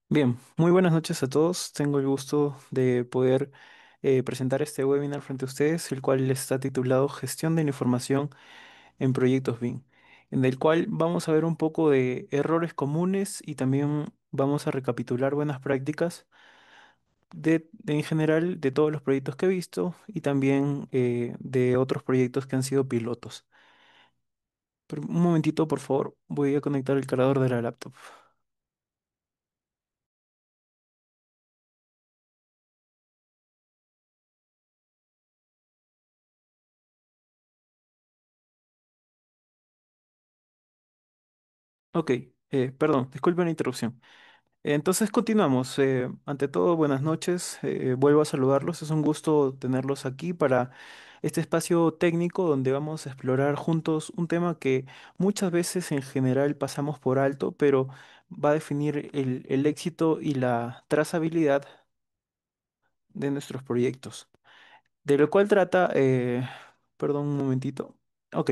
Bien, muy buenas noches a todos. Tengo el gusto de poder presentar este webinar frente a ustedes, el cual está titulado Gestión de la Información en Proyectos BIM, en el cual vamos a ver un poco de errores comunes y también vamos a recapitular buenas prácticas en general de todos los proyectos que he visto y también de otros proyectos que han sido pilotos. Pero un momentito, por favor, voy a conectar el cargador de la laptop. Ok, perdón, disculpen la interrupción. Entonces continuamos. Ante todo, buenas noches. Vuelvo a saludarlos. Es un gusto tenerlos aquí para este espacio técnico donde vamos a explorar juntos un tema que muchas veces en general pasamos por alto, pero va a definir el éxito y la trazabilidad de nuestros proyectos. De lo cual trata, perdón un momentito. Ok.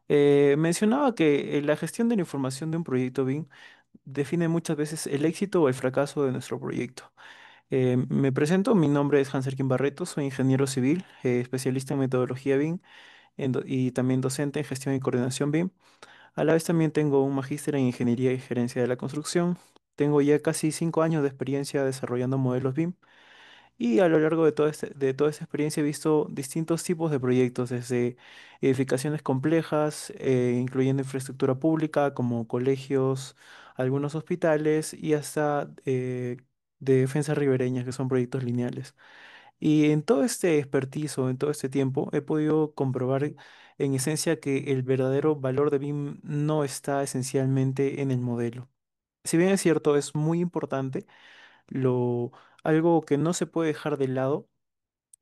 Mencionaba que la gestión de la información de un proyecto BIM define muchas veces el éxito o el fracaso de nuestro proyecto. Me presento, mi nombre es Hanser Kim Barreto, soy ingeniero civil, especialista en metodología BIM y también docente en gestión y coordinación BIM. A la vez también tengo un magíster en ingeniería y gerencia de la construcción. Tengo ya casi 5 años de experiencia desarrollando modelos BIM y a lo largo de toda esta experiencia he visto distintos tipos de proyectos, desde edificaciones complejas, incluyendo infraestructura pública como colegios, algunos hospitales y hasta de defensas ribereñas, que son proyectos lineales. Y en todo este expertizo, en todo este tiempo, he podido comprobar en esencia que el verdadero valor de BIM no está esencialmente en el modelo. Si bien es cierto, es muy importante, lo, algo que no se puede dejar de lado,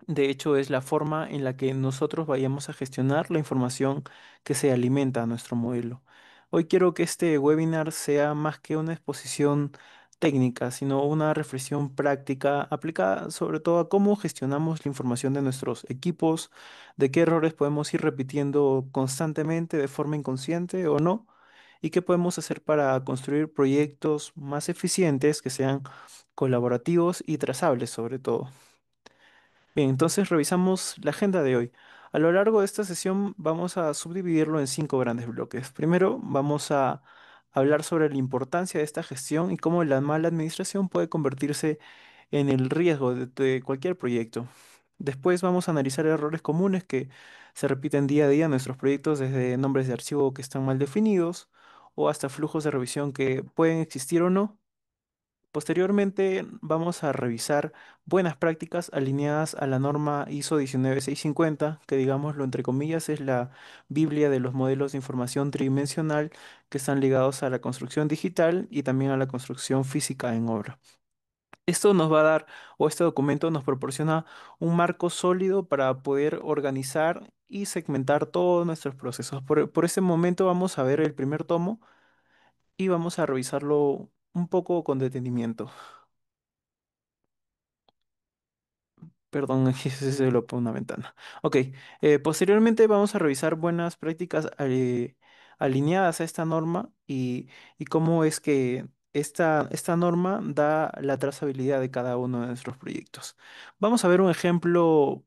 de hecho, es la forma en la que nosotros vayamos a gestionar la información que se alimenta a nuestro modelo. Hoy quiero que este webinar sea más que una exposición técnica, sino una reflexión práctica aplicada sobre todo a cómo gestionamos la información de nuestros equipos, de qué errores podemos ir repitiendo constantemente de forma inconsciente o no, y qué podemos hacer para construir proyectos más eficientes que sean colaborativos y trazables sobre todo. Bien, entonces revisamos la agenda de hoy. A lo largo de esta sesión vamos a subdividirlo en 5 grandes bloques. Primero vamos a hablar sobre la importancia de esta gestión y cómo la mala administración puede convertirse en el riesgo de cualquier proyecto. Después vamos a analizar errores comunes que se repiten día a día en nuestros proyectos, desde nombres de archivo que están mal definidos o hasta flujos de revisión que pueden existir o no. Posteriormente vamos a revisar buenas prácticas alineadas a la norma ISO 19650, que digámoslo entre comillas es la Biblia de los modelos de información tridimensional que están ligados a la construcción digital y también a la construcción física en obra. Esto nos va a dar, o este documento nos proporciona un marco sólido para poder organizar y segmentar todos nuestros procesos. Por ese momento vamos a ver el primer tomo y vamos a revisarlo un poco con detenimiento. Perdón, aquí se lo pongo una ventana. Ok, posteriormente vamos a revisar buenas prácticas alineadas a esta norma y cómo es que esta norma da la trazabilidad de cada uno de nuestros proyectos. Vamos a ver un ejemplo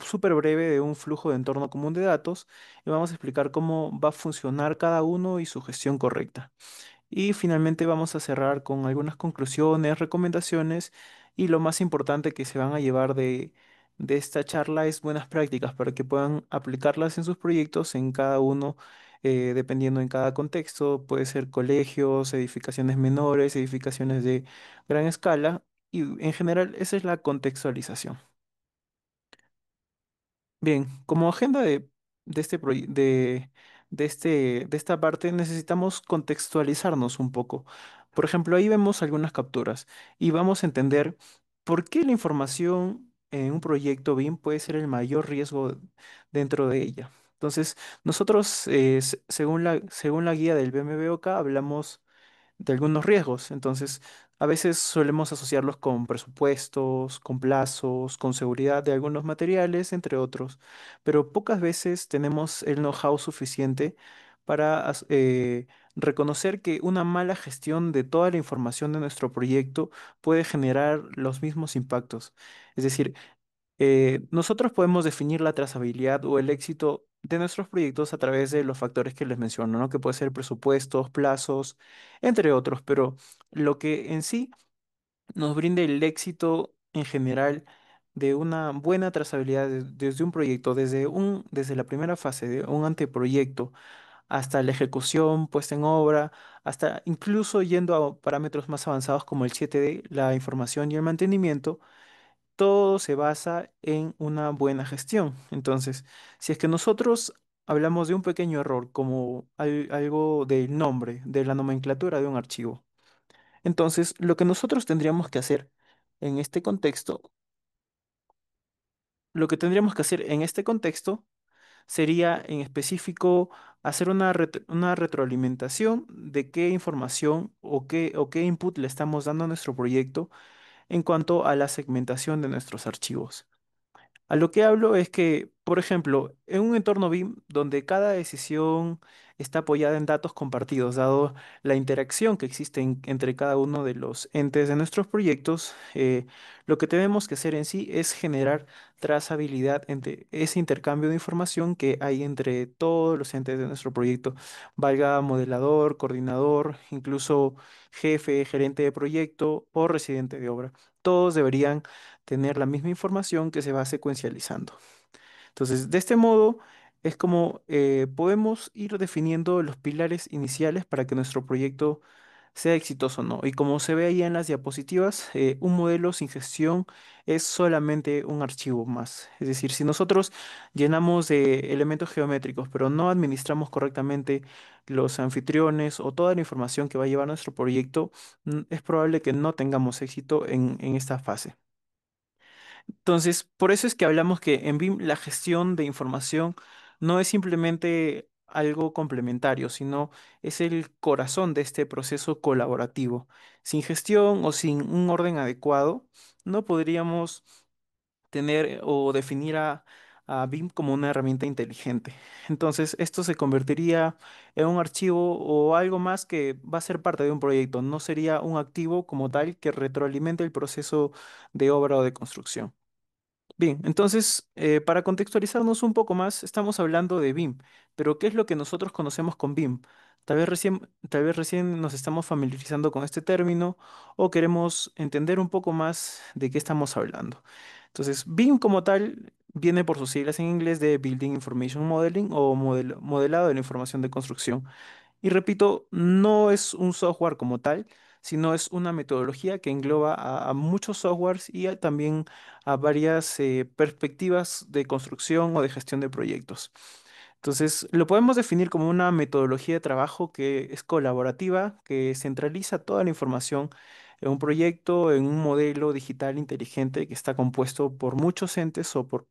súper breve de un flujo de entorno común de datos y vamos a explicar cómo va a funcionar cada uno y su gestión correcta. Y finalmente vamos a cerrar con algunas conclusiones, recomendaciones y lo más importante que se van a llevar de esta charla es buenas prácticas para que puedan aplicarlas en sus proyectos, en cada uno, dependiendo en cada contexto. Puede ser colegios, edificaciones menores, edificaciones de gran escala y en general esa es la contextualización. Bien, como agenda de de esta parte necesitamos contextualizarnos un poco. Por ejemplo, ahí vemos algunas capturas y vamos a entender por qué la información en un proyecto BIM puede ser el mayor riesgo dentro de ella. Entonces, nosotros, según la guía del BMWK, hablamos de algunos riesgos. Entonces, a veces solemos asociarlos con presupuestos, con plazos, con seguridad de algunos materiales, entre otros, pero pocas veces tenemos el know-how suficiente para reconocer que una mala gestión de toda la información de nuestro proyecto puede generar los mismos impactos. Es decir, nosotros podemos definir la trazabilidad o el éxito de nuestros proyectos a través de los factores que les menciono, ¿no? Que puede ser presupuestos, plazos, entre otros, pero lo que en sí nos brinde el éxito en general de una buena trazabilidad desde un proyecto, desde la primera fase de un anteproyecto hasta la ejecución, puesta en obra, hasta incluso yendo a parámetros más avanzados como el 7D, la información y el mantenimiento, todo se basa en una buena gestión. Entonces, si es que nosotros hablamos de un pequeño error como algo del nombre, de la nomenclatura de un archivo, entonces lo que nosotros tendríamos que hacer en este contexto, lo que tendríamos que hacer en este contexto sería en específico hacer una retroalimentación de qué información o qué input le estamos dando a nuestro proyecto en cuanto a la segmentación de nuestros archivos. A lo que hablo es que, por ejemplo, en un entorno BIM donde cada decisión está apoyada en datos compartidos, dado la interacción que existe entre cada uno de los entes de nuestros proyectos, lo que tenemos que hacer en sí es generar trazabilidad entre ese intercambio de información que hay entre todos los entes de nuestro proyecto, valga modelador, coordinador, incluso jefe, gerente de proyecto o residente de obra. Todos deberían tener la misma información que se va secuencializando. Entonces, de este modo es como podemos ir definiendo los pilares iniciales para que nuestro proyecto sea exitoso o no. Y como se ve ahí en las diapositivas, un modelo sin gestión es solamente un archivo más. Es decir, si nosotros llenamos de elementos geométricos, pero no administramos correctamente los anfitriones o toda la información que va a llevar nuestro proyecto, es probable que no tengamos éxito en esta fase. Entonces, por eso es que hablamos que en BIM la gestión de información no es simplemente algo complementario, sino es el corazón de este proceso colaborativo. Sin gestión o sin un orden adecuado, no podríamos tener o definir a BIM como una herramienta inteligente. Entonces, esto se convertiría en un archivo o algo más que va a ser parte de un proyecto, no sería un activo como tal que retroalimente el proceso de obra o de construcción. Bien, entonces, para contextualizarnos un poco más, estamos hablando de BIM, pero ¿qué es lo que nosotros conocemos con BIM? Tal vez recién nos estamos familiarizando con este término o queremos entender un poco más de qué estamos hablando. Entonces, BIM como tal viene por sus siglas en inglés de Building Information Modeling o modelado de la información de construcción. Y repito, no es un software como tal, sino es una metodología que engloba a muchos softwares y también a varias perspectivas de construcción o de gestión de proyectos. Entonces, lo podemos definir como una metodología de trabajo que es colaborativa, que centraliza toda la información en un proyecto, en un modelo digital inteligente que está compuesto por muchos entes o por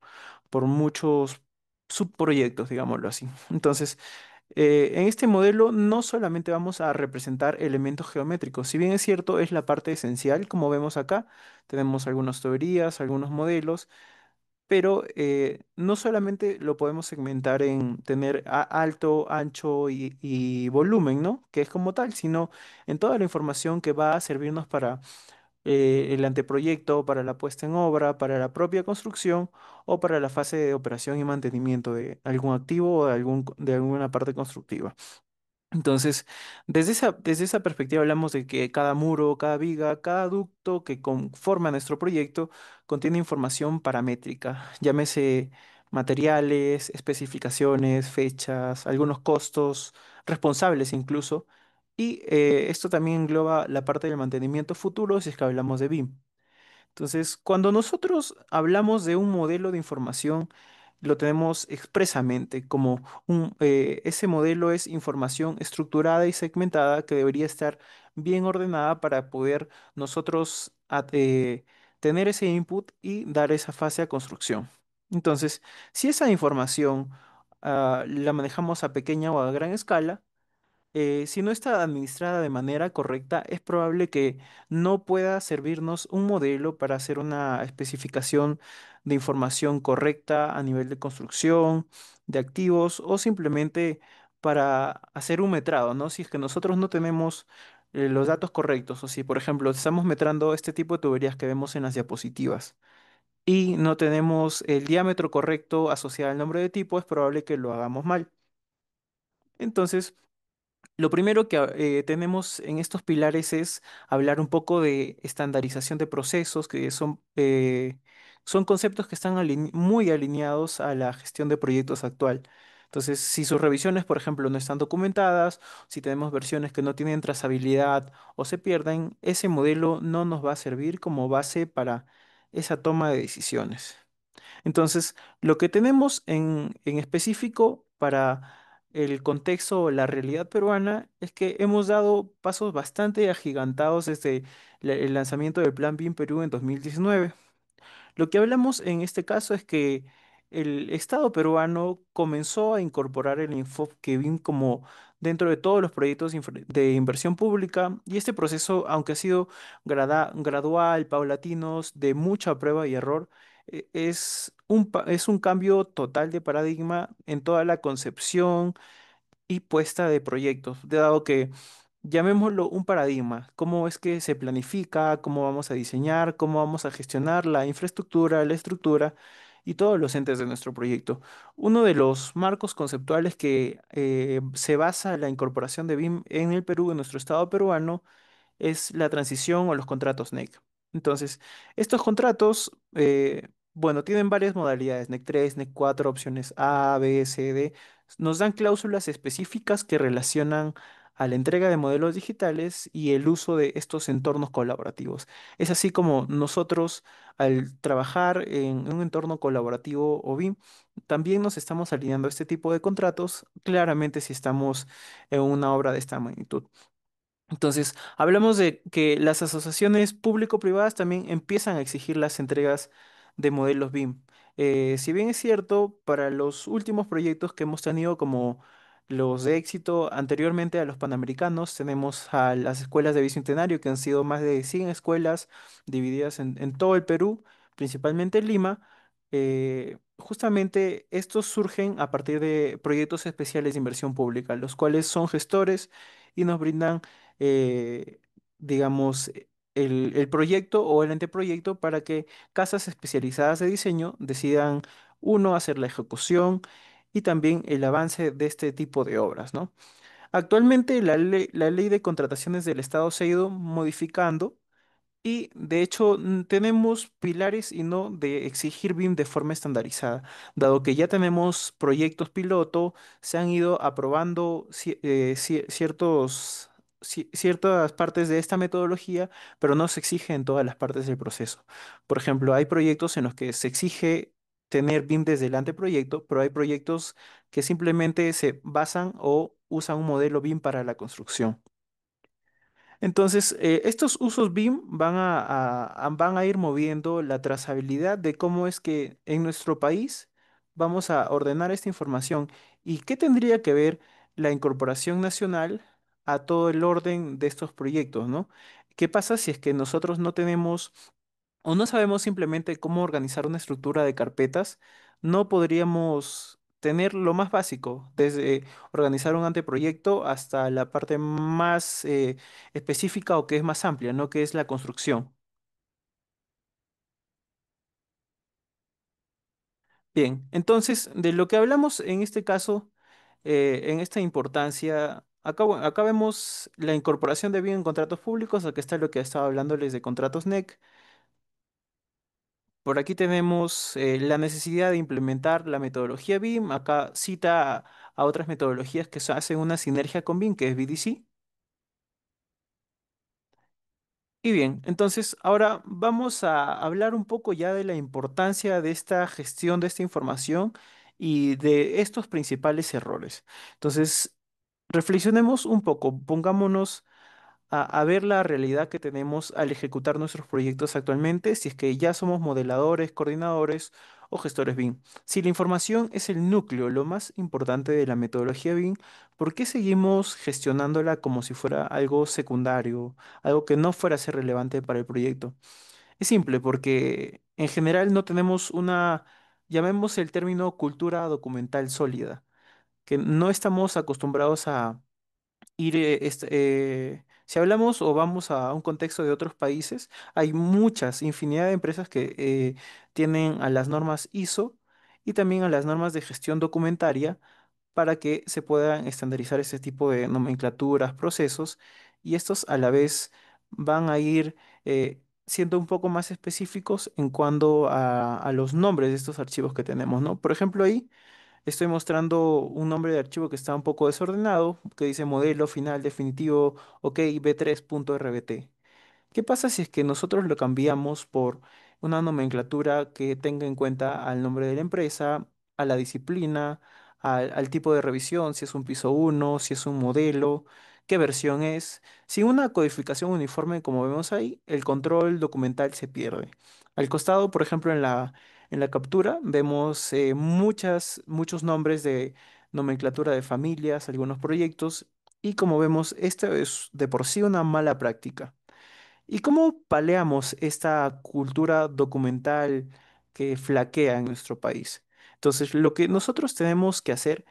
muchos subproyectos, digámoslo así. Entonces, en este modelo no solamente vamos a representar elementos geométricos, si bien es cierto, es la parte esencial, como vemos acá, tenemos algunas tuberías, algunos modelos, pero no solamente lo podemos segmentar en tener alto, ancho y volumen, ¿no? Que es como tal, sino en toda la información que va a servirnos para el anteproyecto, para la puesta en obra, para la propia construcción o para la fase de operación y mantenimiento de algún activo o de alguna parte constructiva. Entonces, desde esa perspectiva hablamos de que cada muro, cada viga, cada ducto que conforma nuestro proyecto contiene información paramétrica, llámese materiales, especificaciones, fechas, algunos costos, responsables incluso, y esto también engloba la parte del mantenimiento futuro si es que hablamos de BIM. Entonces, cuando nosotros hablamos de un modelo de información, lo tenemos expresamente como ese modelo es información estructurada y segmentada que debería estar bien ordenada para poder nosotros tener ese input y dar esa fase a construcción. Entonces, si esa información la manejamos a pequeña o a gran escala, si no está administrada de manera correcta, es probable que no pueda servirnos un modelo para hacer una especificación de información correcta a nivel de construcción, de activos o simplemente para hacer un metrado, ¿no? Si es que nosotros no tenemos los datos correctos, o si, por ejemplo, estamos metrando este tipo de tuberías que vemos en las diapositivas y no tenemos el diámetro correcto asociado al nombre de tipo, es probable que lo hagamos mal. Entonces, lo primero que tenemos en estos pilares es hablar un poco de estandarización de procesos, que son conceptos que están muy alineados a la gestión de proyectos actual. Entonces, si sus revisiones, por ejemplo, no están documentadas, si tenemos versiones que no tienen trazabilidad o se pierden, ese modelo no nos va a servir como base para esa toma de decisiones. Entonces, lo que tenemos en específico para el contexto o la realidad peruana es que hemos dado pasos bastante agigantados desde el lanzamiento del Plan BIM Perú en 2019. Lo que hablamos en este caso es que el Estado peruano comenzó a incorporar el enfoque BIM como dentro de todos los proyectos de inversión pública y este proceso, aunque ha sido gradual, paulatinos, de mucha prueba y error, es un cambio total de paradigma en toda la concepción y puesta de proyectos, dado que llamémoslo un paradigma, cómo es que se planifica, cómo vamos a diseñar, cómo vamos a gestionar la infraestructura, la estructura y todos los entes de nuestro proyecto. Uno de los marcos conceptuales que se basa la incorporación de BIM en el Perú, en nuestro estado peruano, es la transición o los contratos NEC. Entonces, estos contratos, bueno, tienen varias modalidades, NEC 3, NEC 4, opciones A, B, C, D. Nos dan cláusulas específicas que relacionan a la entrega de modelos digitales y el uso de estos entornos colaborativos. Es así como nosotros, al trabajar en un entorno colaborativo o BIM, también nos estamos alineando a este tipo de contratos, claramente si estamos en una obra de esta magnitud. Entonces, hablamos de que las asociaciones público-privadas también empiezan a exigir las entregas de modelos BIM. Si bien es cierto, para los últimos proyectos que hemos tenido, como los de éxito anteriormente a los panamericanos, tenemos a las escuelas de Bicentenario, que han sido más de 100 escuelas divididas en todo el Perú, principalmente en Lima. Justamente estos surgen a partir de proyectos especiales de inversión pública, los cuales son gestores y nos brindan eh, digamos, el proyecto o el anteproyecto para que casas especializadas de diseño decidan, uno, hacer la ejecución y también el avance de este tipo de obras, ¿no? Actualmente la ley de contrataciones del Estado se ha ido modificando y de hecho tenemos pilares y no de exigir BIM de forma estandarizada, dado que ya tenemos proyectos piloto, se han ido aprobando ciertas partes de esta metodología, pero no se exige en todas las partes del proceso. Por ejemplo, hay proyectos en los que se exige tener BIM desde el anteproyecto, pero hay proyectos que simplemente se basan o usan un modelo BIM para la construcción. Entonces, estos usos BIM van a ir moviendo la trazabilidad de cómo es que en nuestro país vamos a ordenar esta información y qué tendría que ver la incorporación nacional a todo el orden de estos proyectos, ¿no? ¿Qué pasa si es que nosotros no tenemos o no sabemos simplemente cómo organizar una estructura de carpetas? No podríamos tener lo más básico, desde organizar un anteproyecto hasta la parte más específica o que es más amplia, ¿no? Que es la construcción. Bien, entonces, de lo que hablamos en este caso, en esta importancia, acá vemos la incorporación de bien en contratos públicos, acá está lo que estaba hablándoles de contratos NEC. Por aquí tenemos la necesidad de implementar la metodología BIM. Acá cita a otras metodologías que hacen una sinergia con BIM, que es BDC. Y bien, entonces ahora vamos a hablar un poco ya de la importancia de esta gestión de esta información y de estos principales errores. Entonces, reflexionemos un poco, pongámonos a ver la realidad que tenemos al ejecutar nuestros proyectos actualmente, si es que ya somos modeladores, coordinadores o gestores BIM. Si la información es el núcleo, lo más importante de la metodología BIM, ¿por qué seguimos gestionándola como si fuera algo secundario, algo que no fuera a ser relevante para el proyecto? Es simple, porque en general no tenemos una, llamemos el término cultura documental sólida. que no estamos acostumbrados ir, si hablamos o vamos a un contexto de otros países, hay muchas, infinidad de empresas que tienen a las normas ISO y también a las normas de gestión documentaria para que se puedan estandarizar ese tipo de nomenclaturas, procesos, y estos a la vez van a ir siendo un poco más específicos en cuanto a los nombres de estos archivos que tenemos, ¿no? Por ejemplo, ahí estoy mostrando un nombre de archivo que está un poco desordenado, que dice modelo final definitivo, ok, b3.rbt. ¿Qué pasa si es que nosotros lo cambiamos por una nomenclatura que tenga en cuenta al nombre de la empresa, a la disciplina, al tipo de revisión, si es un piso uno, si es un modelo, qué versión es? Sin una codificación uniforme como vemos ahí, el control documental se pierde. Al costado, por ejemplo, en la captura vemos muchos nombres de nomenclatura de familias, algunos proyectos, y como vemos, esto es de por sí una mala práctica. ¿Y cómo paleamos esta cultura documental que flaquea en nuestro país? Entonces, lo que nosotros tenemos que hacer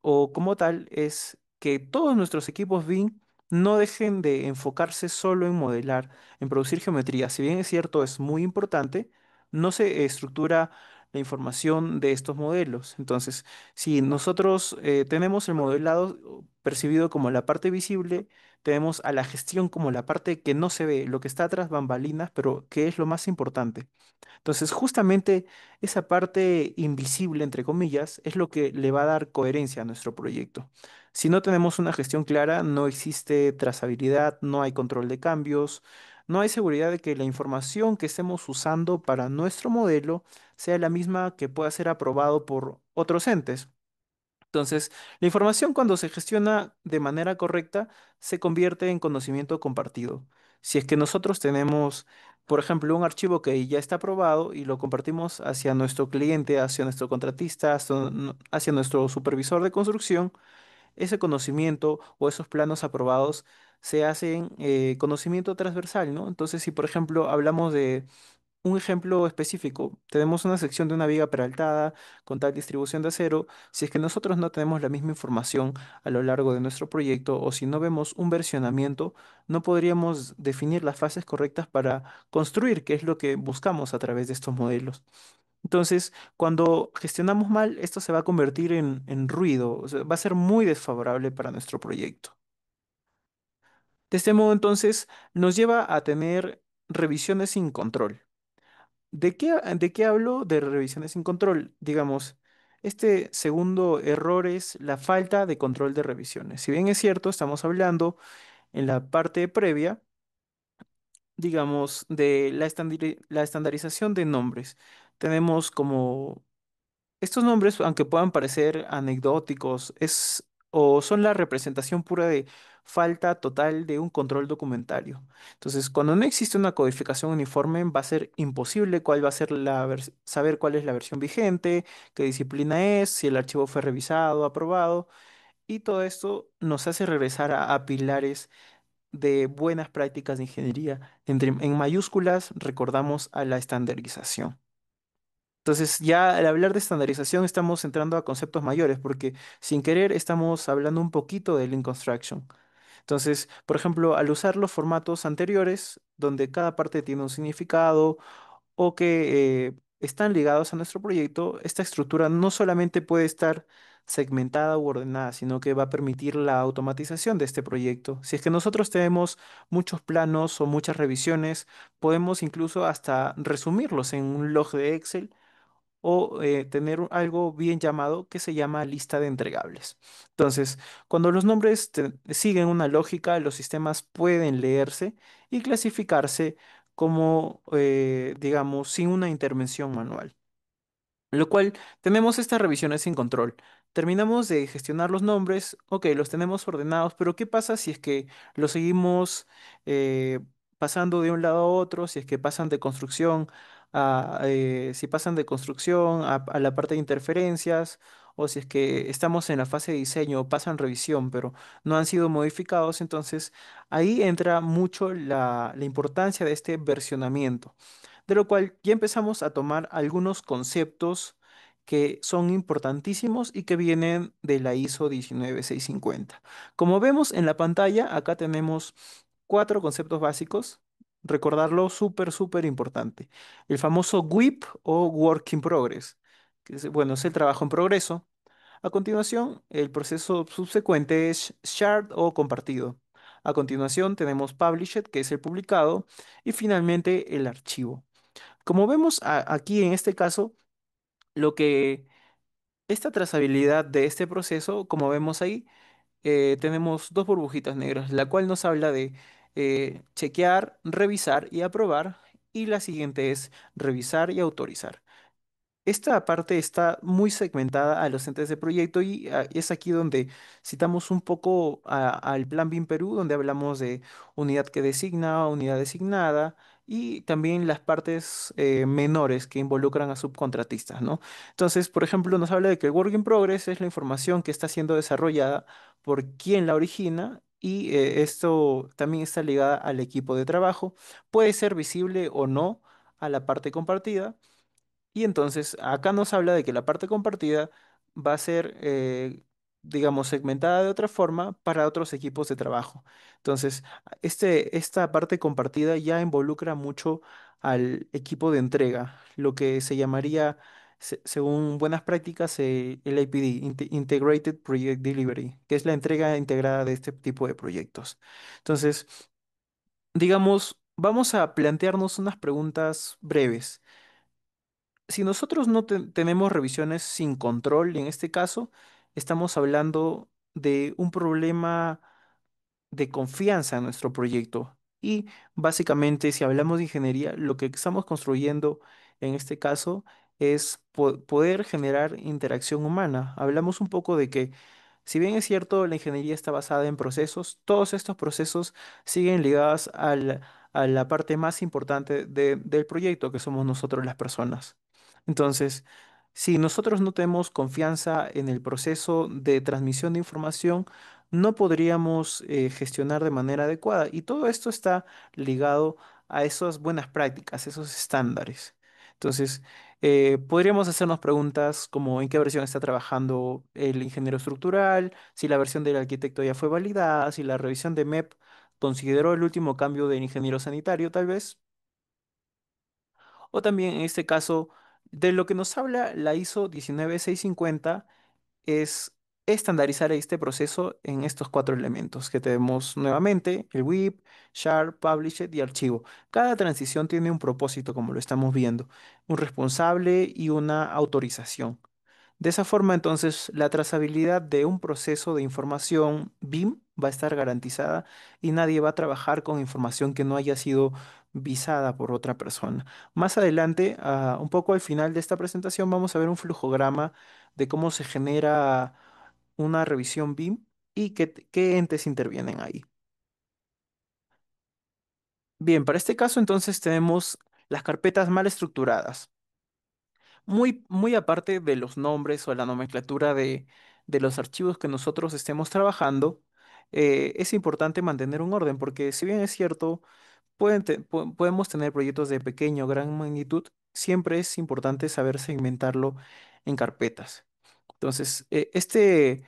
o como tal es que todos nuestros equipos BIM no dejen de enfocarse solo en modelar, en producir geometría. Si bien es cierto, es muy importante, no se estructura la información de estos modelos. Entonces, si nosotros tenemos el modelado percibido como la parte visible, tenemos a la gestión como la parte que no se ve, lo que está tras bambalinas, pero que es lo más importante. Entonces, justamente esa parte invisible, entre comillas, es lo que le va a dar coherencia a nuestro proyecto. Si no tenemos una gestión clara, no existe trazabilidad, no hay control de cambios, no hay seguridad de que la información que estemos usando para nuestro modelo sea la misma que pueda ser aprobado por otros entes. Entonces, la información cuando se gestiona de manera correcta se convierte en conocimiento compartido. Si es que nosotros tenemos, por ejemplo, un archivo que ya está aprobado y lo compartimos hacia nuestro cliente, hacia nuestro contratista, hacia nuestro supervisor de construcción, ese conocimiento o esos planos aprobados se hacen conocimiento transversal, ¿no? Entonces, si por ejemplo hablamos de un ejemplo específico, tenemos una sección de una viga peraltada con tal distribución de acero. Si es que nosotros no tenemos la misma información a lo largo de nuestro proyecto o si no vemos un versionamiento, no podríamos definir las fases correctas para construir, que es lo que buscamos a través de estos modelos. Entonces, cuando gestionamos mal, esto se va a convertir en ruido, o sea, va a ser muy desfavorable para nuestro proyecto. De este modo, entonces, nos lleva a tener revisiones sin control. De qué hablo de revisiones sin control? Digamos, este segundo error es la falta de control de revisiones. Si bien es cierto, estamos hablando en la parte previa, digamos, de la estandarización de nombres. Tenemos como estos nombres, aunque puedan parecer anecdóticos, o son la representación pura de falta total de un control documentario. Entonces, cuando no existe una codificación uniforme, va a ser imposible cuál va a ser saber cuál es la versión vigente, qué disciplina es, si el archivo fue revisado, aprobado, y todo esto nos hace regresar a pilares de buenas prácticas de ingeniería. En mayúsculas recordamos a la estandarización. Entonces, ya al hablar de estandarización estamos entrando a conceptos mayores, porque sin querer estamos hablando un poquito de Lean Construction. Entonces, por ejemplo, al usar los formatos anteriores, donde cada parte tiene un significado o que están ligados a nuestro proyecto, esta estructura no solamente puede estar segmentada u ordenada, sino que va a permitir la automatización de este proyecto. Si es que nosotros tenemos muchos planos o muchas revisiones, podemos incluso hasta resumirlos en un log de Excel o tener algo bien llamado que se llama lista de entregables. Entonces, cuando los nombres siguen una lógica, los sistemas pueden leerse y clasificarse como, digamos, sin una intervención manual. Lo cual tenemos estas revisiones sin control. Terminamos de gestionar los nombres, ok, los tenemos ordenados, pero ¿qué pasa si es que los seguimos eh, pasando de un lado a otro? Si es que pasan de construcción si pasan de construcción a la parte de interferencias, o si es que estamos en la fase de diseño, pasan revisión, pero no han sido modificados, entonces ahí entra mucho la importancia de este versionamiento de lo cual ya empezamos a tomar algunos conceptos que son importantísimos y que vienen de la ISO 19650. Como vemos en la pantalla, acá tenemos cuatro conceptos básicos. Recordarlo súper importante. El famoso WIP o Work in Progress, que es, bueno, es el trabajo en progreso. A continuación, el proceso subsecuente es shared o compartido. A continuación tenemos published, que es el publicado, y finalmente el archivo. Como vemos aquí en este caso, lo que esta trazabilidad de este proceso, como vemos ahí, tenemos dos burbujitas negras, la cual nos habla de chequear, revisar y aprobar, y la siguiente es revisar y autorizar. Esta parte está muy segmentada a los entes de proyecto y es aquí donde citamos un poco al Plan BIM Perú, donde hablamos de unidad que designa, unidad designada y también las partes menores que involucran a subcontratistas, ¿no? Entonces, por ejemplo, nos habla de que el Work in Progress es la información que está siendo desarrollada por quien la origina. Y esto también está ligada al equipo de trabajo. Puede ser visible o no a la parte compartida. Y entonces acá nos habla de que la parte compartida va a ser, digamos, segmentada de otra forma para otros equipos de trabajo. Entonces, esta parte compartida ya involucra mucho al equipo de entrega, lo que se llamaría, según buenas prácticas, el IPD, Integrated Project Delivery, que es la entrega integrada de este tipo de proyectos. Entonces, digamos, vamos a plantearnos unas preguntas breves. Si nosotros no tenemos revisiones sin control, en este caso, estamos hablando de un problema de confianza en nuestro proyecto. Y básicamente, si hablamos de ingeniería, lo que estamos construyendo en este caso es poder generar interacción humana. Hablamos un poco de que, si bien es cierto, la ingeniería está basada en procesos, todos estos procesos siguen ligados a la parte más importante del proyecto, que somos nosotros las personas. Entonces, si nosotros no tenemos confianza en el proceso de transmisión de información, no podríamos gestionar de manera adecuada. Y todo esto está ligado a esas buenas prácticas, esos estándares. Entonces, podríamos hacernos preguntas como en qué versión está trabajando el ingeniero estructural, si la versión del arquitecto ya fue validada, si la revisión de MEP consideró el último cambio del ingeniero sanitario, tal vez. O también en este caso, de lo que nos habla la ISO 19650 es estandarizar este proceso en estos cuatro elementos que tenemos nuevamente, el WIP, Share, Published y archivo. Cada transición tiene un propósito, como lo estamos viendo, un responsable y una autorización. De esa forma, entonces, la trazabilidad de un proceso de información BIM va a estar garantizada y nadie va a trabajar con información que no haya sido visada por otra persona. Más adelante, un poco al final de esta presentación, vamos a ver un flujograma de cómo se genera una revisión BIM y qué entes intervienen ahí. Bien, para este caso entonces tenemos las carpetas mal estructuradas. Muy aparte de los nombres o la nomenclatura de los archivos que nosotros estemos trabajando, es importante mantener un orden porque si bien es cierto, podemos tener proyectos de pequeño o gran magnitud, siempre es importante saber segmentarlo en carpetas. Entonces, este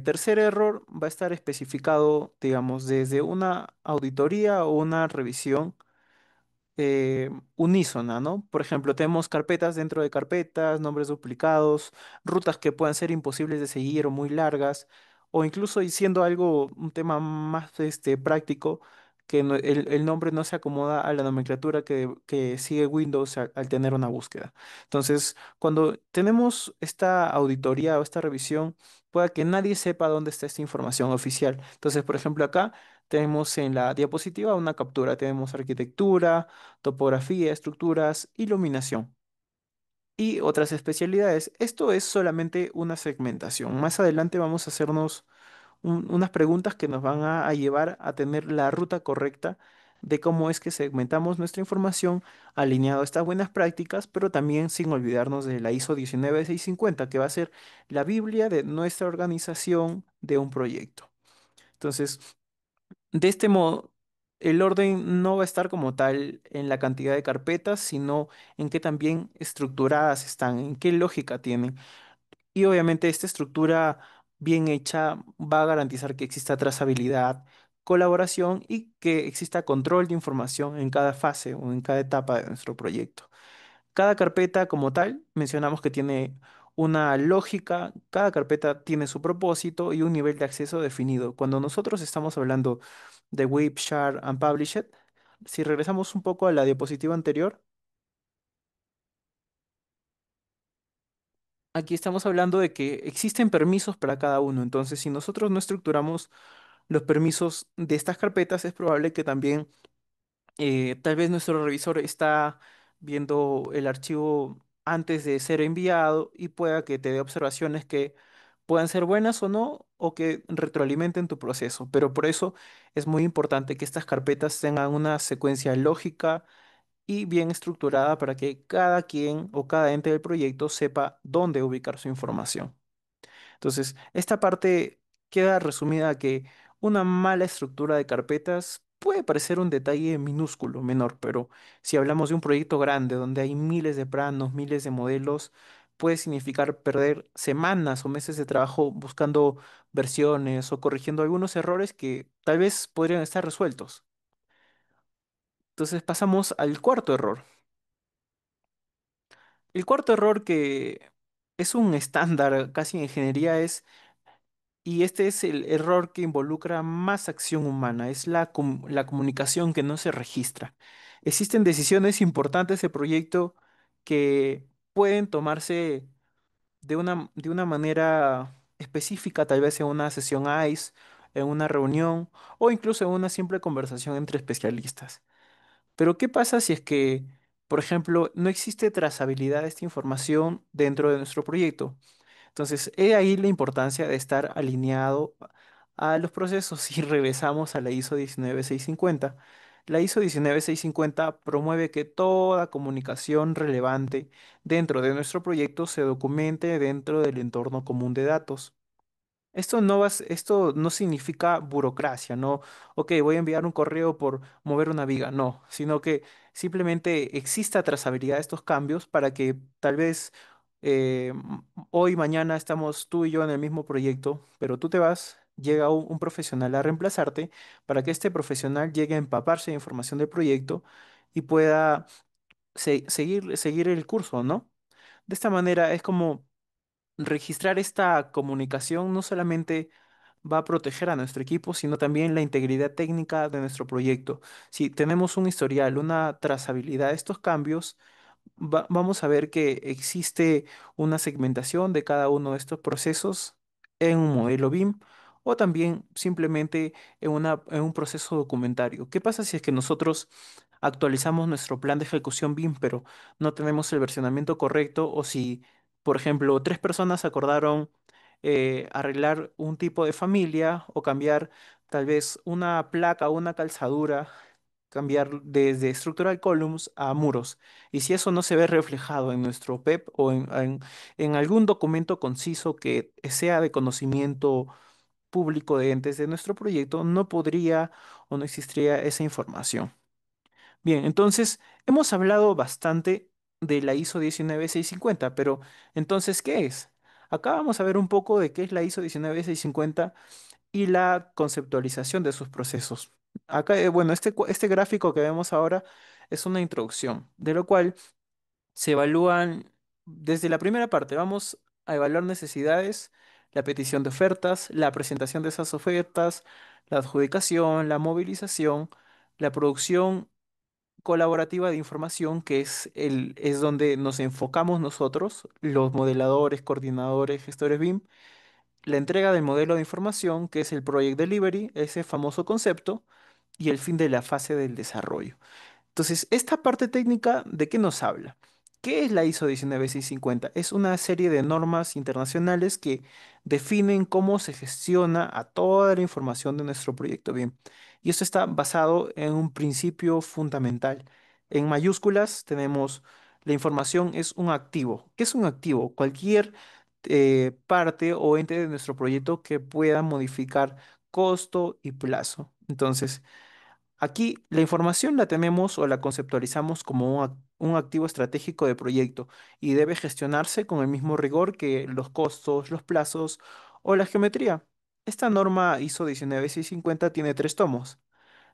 tercer error va a estar especificado, digamos, desde una auditoría o una revisión unísona, ¿no? Por ejemplo, tenemos carpetas dentro de carpetas, nombres duplicados, rutas que puedan ser imposibles de seguir o muy largas, o incluso y siendo algo, un tema más práctico, que el nombre no se acomoda a la nomenclatura que sigue Windows al tener una búsqueda. Entonces, cuando tenemos esta auditoría o esta revisión, pueda que nadie sepa dónde está esta información oficial. Entonces, por ejemplo, acá tenemos en la diapositiva una captura, tenemos arquitectura, topografía, estructuras, iluminación y otras especialidades. Esto es solamente una segmentación. Más adelante vamos a hacernos unas preguntas que nos van a llevar a tener la ruta correcta de cómo es que segmentamos nuestra información alineado a estas buenas prácticas, pero también sin olvidarnos de la ISO 19650, que va a ser la Biblia de nuestra organización de un proyecto. Entonces, de este modo, El orden no va a estar como tal en la cantidad de carpetas, sino en qué también estructuradas están, en qué lógica tienen. Y obviamente esta estructura bien hecha va a garantizar que exista trazabilidad, colaboración y que exista control de información en cada fase o en cada etapa de nuestro proyecto. Cada carpeta como tal, mencionamos que tiene una lógica, cada carpeta tiene su propósito y un nivel de acceso definido. Cuando nosotros estamos hablando de Whip, Share and Publish It, si regresamos un poco a la diapositiva anterior, aquí estamos hablando de que existen permisos para cada uno. Entonces, si nosotros no estructuramos los permisos de estas carpetas, es probable que también tal vez nuestro revisor está viendo el archivo antes de ser enviado y pueda que te dé observaciones que puedan ser buenas o no, o que retroalimenten tu proceso. Pero por eso es muy importante que estas carpetas tengan una secuencia lógica y bien estructurada para que cada quien o cada ente del proyecto sepa dónde ubicar su información. Entonces, esta parte queda resumida a que una mala estructura de carpetas puede parecer un detalle minúsculo, menor, pero si hablamos de un proyecto grande donde hay miles de planos, miles de modelos, puede significar perder semanas o meses de trabajo buscando versiones o corrigiendo algunos errores que tal vez podrían estar resueltos. Entonces pasamos al cuarto error. El cuarto error que es un estándar casi en ingeniería es. Y este es el error que involucra más acción humana, es la comunicación que no se registra. Existen decisiones importantes de proyecto que pueden tomarse de una manera específica, tal vez en una sesión ICE, en una reunión o incluso en una simple conversación entre especialistas. Pero ¿qué pasa si es que, por ejemplo, no existe trazabilidad de esta información dentro de nuestro proyecto? Entonces, he ahí la importancia de estar alineado a los procesos y regresamos a la ISO 19650. La ISO 19650 promueve que toda comunicación relevante dentro de nuestro proyecto se documente dentro del entorno común de datos. Esto no significa burocracia, no, ok, voy a enviar un correo por mover una viga, no, sino que simplemente exista trazabilidad de estos cambios para que tal vez hoy, mañana estamos tú y yo en el mismo proyecto, pero tú te vas, llega un profesional a reemplazarte para que este profesional llegue a empaparse de información del proyecto y pueda seguir el curso, ¿no? De esta manera es como registrar esta comunicación no solamente va a proteger a nuestro equipo, sino también la integridad técnica de nuestro proyecto. Si tenemos un historial, una trazabilidad de estos cambios, vamos a ver que existe una segmentación de cada uno de estos procesos en un modelo BIM o también simplemente en un proceso documentario. ¿Qué pasa si es que nosotros actualizamos nuestro plan de ejecución BIM, pero no tenemos el versionamiento correcto? O si, por ejemplo, tres personas acordaron arreglar un tipo de familia o cambiar tal vez una placa o una calzadura, cambiar desde structural columns a muros. Y si eso no se ve reflejado en nuestro PEP o en algún documento conciso que sea de conocimiento público de entes de nuestro proyecto, no podría o no existiría esa información. Bien, entonces hemos hablado bastante de la ISO 19650, pero entonces, ¿qué es? Acá vamos a ver un poco de qué es la ISO 19650 y la conceptualización de sus procesos. Acá, bueno, este gráfico que vemos ahora es una introducción, de lo cual se evalúan desde la primera parte. Vamos a evaluar necesidades, la petición de ofertas, la presentación de esas ofertas, la adjudicación, la movilización, la producción colaborativa de información, que es donde nos enfocamos nosotros, los modeladores, coordinadores, gestores BIM, la entrega del modelo de información, que es el Project Delivery, ese famoso concepto, y el fin de la fase del desarrollo. Entonces, esta parte técnica, ¿de qué nos habla? ¿Qué es la ISO 19650? Es una serie de normas internacionales que definen cómo se gestiona a toda la información de nuestro proyecto bien. Y esto está basado en un principio fundamental. En mayúsculas tenemos la información es un activo. ¿Qué es un activo? Cualquier parte o ente de nuestro proyecto que pueda modificar costo y plazo. Entonces, Aquí la información la tenemos o la conceptualizamos como un activo estratégico de proyecto y debe gestionarse con el mismo rigor que los costos, los plazos o la geometría. Esta norma ISO 19650 tiene tres tomos.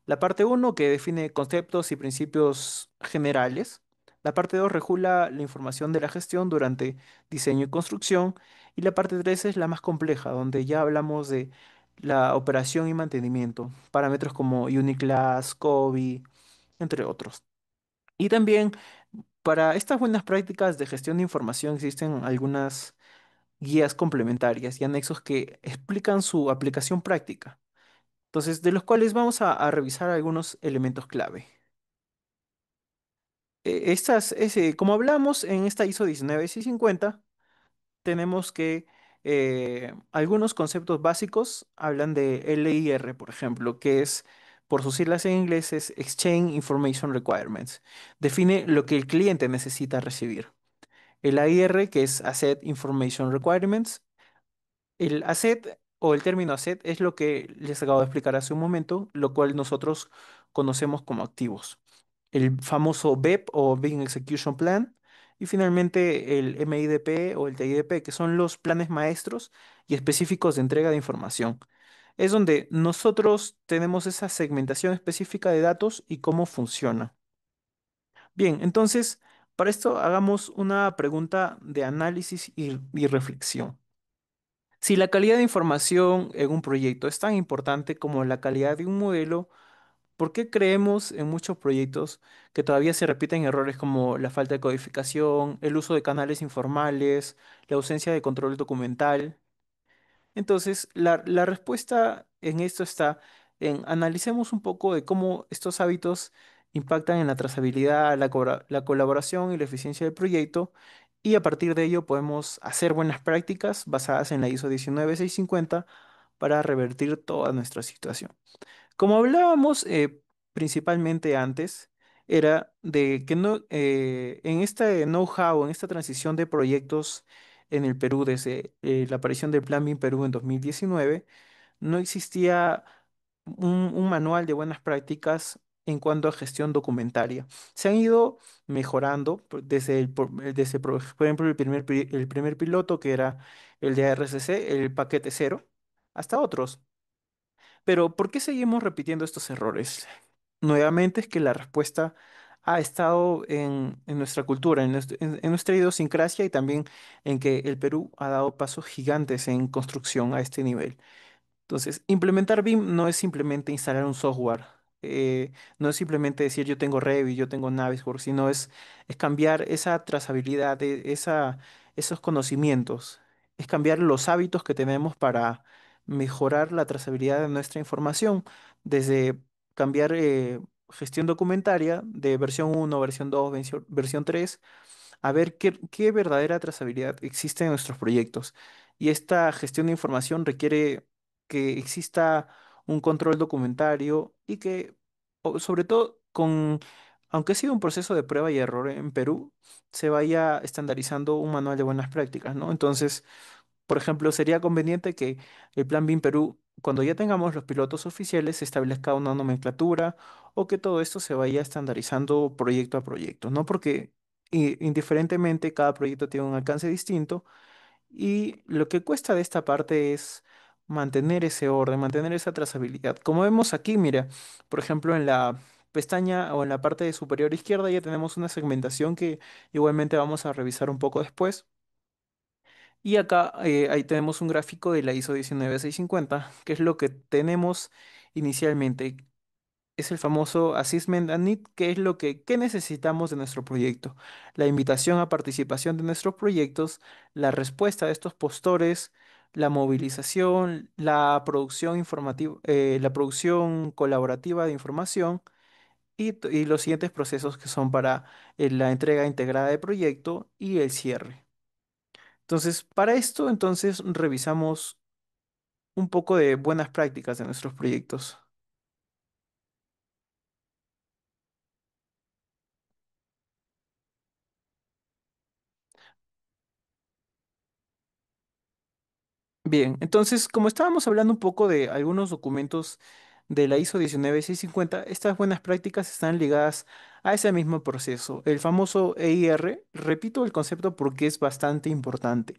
La parte uno que define conceptos y principios generales. La parte 2 regula la información de la gestión durante diseño y construcción. Y la parte 3 es la más compleja, donde ya hablamos de la operación y mantenimiento, parámetros como Uniclass, COBie, entre otros. Y también para estas buenas prácticas de gestión de información existen algunas guías complementarias y anexos que explican su aplicación práctica. Entonces, de los cuales vamos a revisar algunos elementos clave. Como hablamos en esta ISO 19650, tenemos que algunos conceptos básicos hablan de LIR, por ejemplo, que es, por sus siglas en inglés, es Exchange Information Requirements. Define lo que el cliente necesita recibir. El AIR, que es Asset Information Requirements. El asset o el término asset es lo que les acabo de explicar hace un momento, lo cual nosotros conocemos como activos. El famoso BEP o Business Execution Plan. Y finalmente el MIDP o el TIDP, que son los planes maestros y específicos de entrega de información. Es donde nosotros tenemos esa segmentación específica de datos y cómo funciona. Bien, entonces, para esto hagamos una pregunta de análisis y reflexión. Si la calidad de información en un proyecto es tan importante como la calidad de un modelo, ¿por qué creemos en muchos proyectos que todavía se repiten errores como la falta de codificación, el uso de canales informales, la ausencia de control documental? Entonces, la respuesta en esto está en analicemos un poco de cómo estos hábitos impactan en la trazabilidad, la colaboración y la eficiencia del proyecto, y a partir de ello podemos hacer buenas prácticas basadas en la ISO 19650 para revertir toda nuestra situación. Como hablábamos principalmente antes, era de que no, en este know-how, en esta transición de proyectos en el Perú desde la aparición del Plan BIM Perú en 2019, no existía un manual de buenas prácticas en cuanto a gestión documentaria. Se han ido mejorando por ejemplo, el primer piloto que era el de ARCC, el paquete cero, hasta otros. Pero ¿por qué seguimos repitiendo estos errores? Nuevamente es que la respuesta ha estado en nuestra cultura, en nuestra idiosincrasia y también en que el Perú ha dado pasos gigantes en construcción a este nivel. Entonces, implementar BIM no es simplemente instalar un software, no es simplemente decir yo tengo Revit, yo tengo Navisworks, sino es cambiar esa trazabilidad, esos conocimientos, es cambiar los hábitos que tenemos para mejorar la trazabilidad de nuestra información, desde cambiar gestión documentaria de versión uno, versión 2, versión 3 a ver qué verdadera trazabilidad existe en nuestros proyectos. Y esta gestión de información requiere que exista un control documentario y que, sobre todo, aunque ha sido un proceso de prueba y error en Perú, se vaya estandarizando un manual de buenas prácticas, ¿no? Entonces, por ejemplo, sería conveniente que el Plan BIM Perú, cuando ya tengamos los pilotos oficiales, se establezca una nomenclatura o que todo esto se vaya estandarizando proyecto a proyecto, ¿no? Porque indiferentemente cada proyecto tiene un alcance distinto y lo que cuesta de esta parte es mantener ese orden, mantener esa trazabilidad. Como vemos aquí, mira, por ejemplo, en la pestaña o en la parte superior izquierda ya tenemos una segmentación que igualmente vamos a revisar un poco después. Y acá ahí tenemos un gráfico de la ISO 19650, que es lo que tenemos inicialmente. Es el famoso Assessment and Need, que es qué necesitamos de nuestro proyecto. La invitación a participación de nuestros proyectos, la respuesta de estos postores, la movilización, la producción informativa, la producción colaborativa de información y los siguientes procesos que son para la entrega integrada de proyecto y el cierre. Entonces, para esto, entonces revisamos un poco de buenas prácticas de nuestros proyectos. Bien, entonces, como estábamos hablando un poco de algunos documentos de la ISO 19650, estas buenas prácticas están ligadas a ese mismo proceso, el famoso EIR. Repito el concepto porque es bastante importante.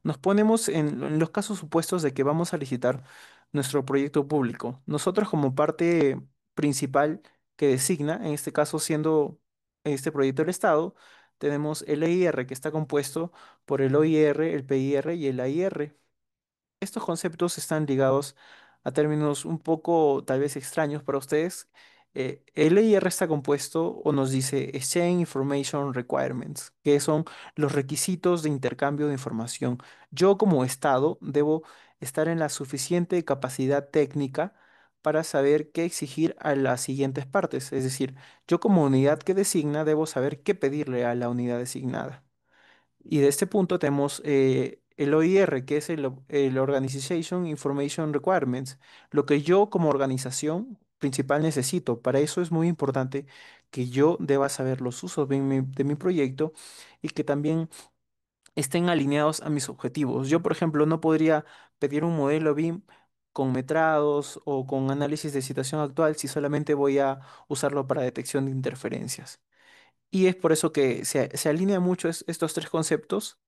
Nos ponemos en los casos supuestos de que vamos a licitar nuestro proyecto público. Nosotros como parte principal que designa, en este caso siendo este proyecto el Estado, tenemos el EIR que está compuesto por el OIR, el PIR y el AIR. Estos conceptos están ligados a términos un poco tal vez extraños para ustedes. El EIR está compuesto o nos dice Exchange Information Requirements, que son los requisitos de intercambio de información. Yo como Estado debo estar en la suficiente capacidad técnica para saber qué exigir a las siguientes partes. Es decir, yo como unidad que designa debo saber qué pedirle a la unidad designada. Y de este punto tenemos el OIR, que es el Organization Information Requirements, lo que yo como organización principal necesito. Para eso es muy importante que yo deba saber los usos de mi proyecto y que también estén alineados a mis objetivos. Yo, por ejemplo, no podría pedir un modelo BIM con metrados o con análisis de situación actual si solamente voy a usarlo para detección de interferencias. Y es por eso que se alinea mucho estos tres conceptos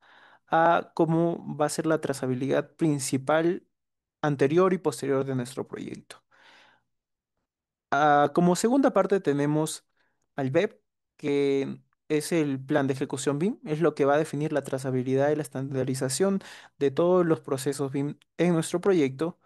a cómo va a ser la trazabilidad principal anterior y posterior de nuestro proyecto. Como segunda parte tenemos al BEP, que es el plan de ejecución BIM, es lo que va a definir la trazabilidad y la estandarización de todos los procesos BIM en nuestro proyecto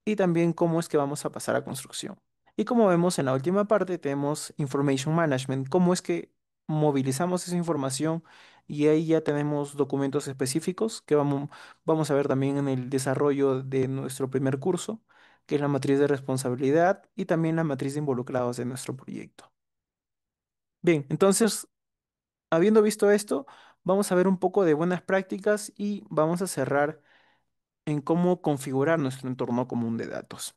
y también cómo es que vamos a pasar a construcción. Y como vemos en la última parte tenemos Information Management, cómo es que movilizamos esa información y ahí ya tenemos documentos específicos que vamos a ver también en el desarrollo de nuestro primer curso, que es la matriz de responsabilidad y también la matriz de involucrados de nuestro proyecto. Bien, entonces, habiendo visto esto, vamos a ver un poco de buenas prácticas y vamos a cerrar en cómo configurar nuestro entorno común de datos.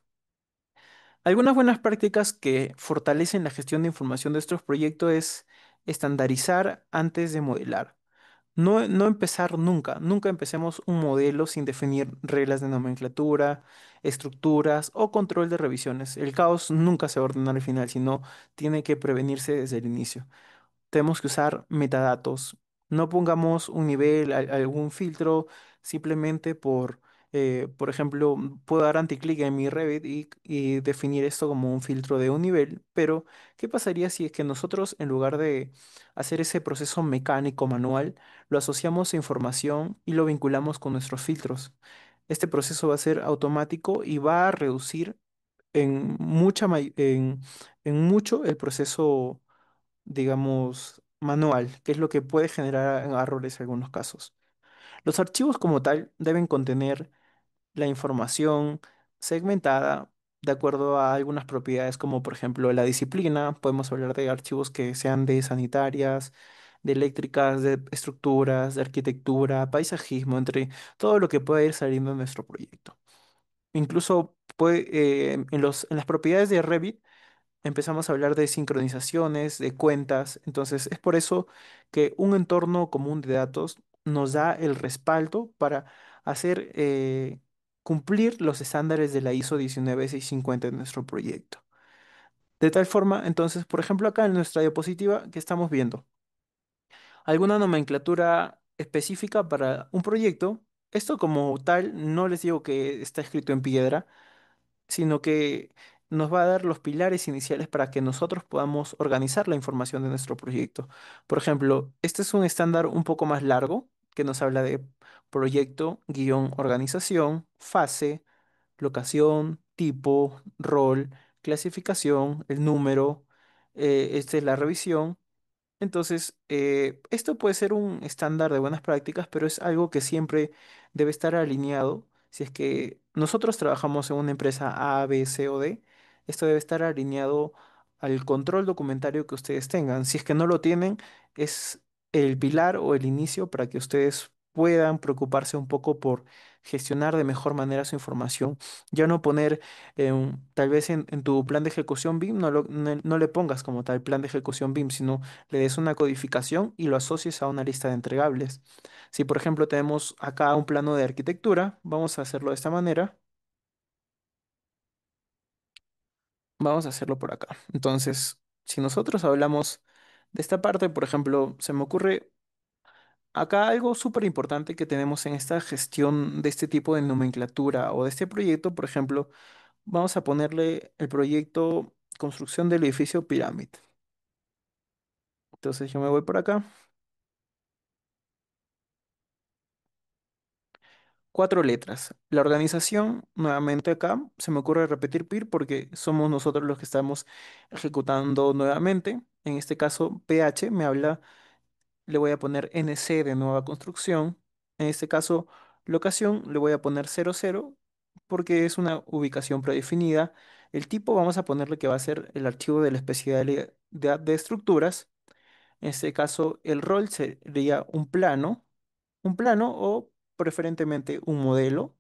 Algunas buenas prácticas que fortalecen la gestión de información de estos proyectos es estandarizar antes de modelar. No empezar nunca, nunca empecemos un modelo sin definir reglas de nomenclatura, estructuras o control de revisiones. El caos nunca se va a ordenar al final, sino tiene que prevenirse desde el inicio. Tenemos que usar metadatos. No pongamos un nivel, algún filtro, simplemente por ejemplo, puedo dar anticlic en mi Revit y definir esto como un filtro de un nivel, pero ¿qué pasaría si es que nosotros, en lugar de hacer ese proceso mecánico manual, lo asociamos a información y lo vinculamos con nuestros filtros? Este proceso va a ser automático y va a reducir en mucho el proceso, digamos, manual, que es lo que puede generar errores en algunos casos. Los archivos como tal deben contener la información segmentada de acuerdo a algunas propiedades, como por ejemplo la disciplina. Podemos hablar de archivos que sean de sanitarias, de eléctricas, de estructuras, de arquitectura, paisajismo, entre todo lo que pueda ir saliendo en nuestro proyecto. Incluso en las propiedades de Revit empezamos a hablar de sincronizaciones, de cuentas. Entonces, es por eso que un entorno común de datos nos da el respaldo para hacer cumplir los estándares de la ISO 19650 en nuestro proyecto. De tal forma, entonces, por ejemplo, acá en nuestra diapositiva que estamos viendo, alguna nomenclatura específica para un proyecto. Esto como tal, no les digo que está escrito en piedra, sino que nos va a dar los pilares iniciales para que nosotros podamos organizar la información de nuestro proyecto. Por ejemplo, este es un estándar un poco más largo que nos habla de proyecto, guión, organización, fase, locación, tipo, rol, clasificación, el número, esta es la revisión. Entonces, esto puede ser un estándar de buenas prácticas, pero es algo que siempre debe estar alineado. Si es que nosotros trabajamos en una empresa A, B, C o D, esto debe estar alineado al control documentario que ustedes tengan. Si es que no lo tienen, es el pilar o el inicio para que ustedes puedan preocuparse un poco por gestionar de mejor manera su información. Ya no poner, tal vez en tu plan de ejecución BIM, no le pongas como tal plan de ejecución BIM, sino le des una codificación y lo asocies a una lista de entregables. Si, por ejemplo, tenemos acá un plano de arquitectura, vamos a hacerlo de esta manera. Vamos a hacerlo por acá. Entonces, si nosotros hablamos de esta parte, por ejemplo, se me ocurre acá algo súper importante que tenemos en esta gestión de este tipo de nomenclatura o de este proyecto, por ejemplo, vamos a ponerle el proyecto construcción del edificio Pirámide. Entonces yo me voy por acá. Cuatro letras. La organización, nuevamente acá, se me ocurre repetir PIR porque somos nosotros los que estamos ejecutando nuevamente. En este caso, PH me habla, le voy a poner NC de nueva construcción. En este caso, locación, le voy a poner 00 porque es una ubicación predefinida. El tipo vamos a ponerle que va a ser el archivo de la especialidad de estructuras. En este caso, el rol sería un plano o preferentemente un modelo.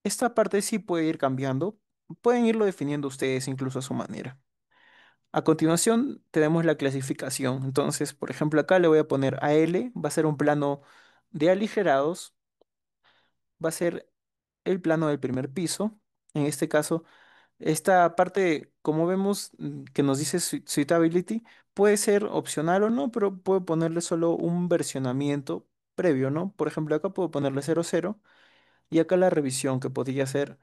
Esta parte sí puede ir cambiando, pueden irlo definiendo ustedes incluso a su manera. A continuación tenemos la clasificación. Entonces, por ejemplo, acá le voy a poner AL, va a ser un plano de aligerados, va a ser el plano del primer piso. En este caso, esta parte, como vemos, que nos dice suitability, puede ser opcional o no, pero puedo ponerle solo un versionamiento previo, ¿no? Por ejemplo, acá puedo ponerle 00 y acá la revisión que podría ser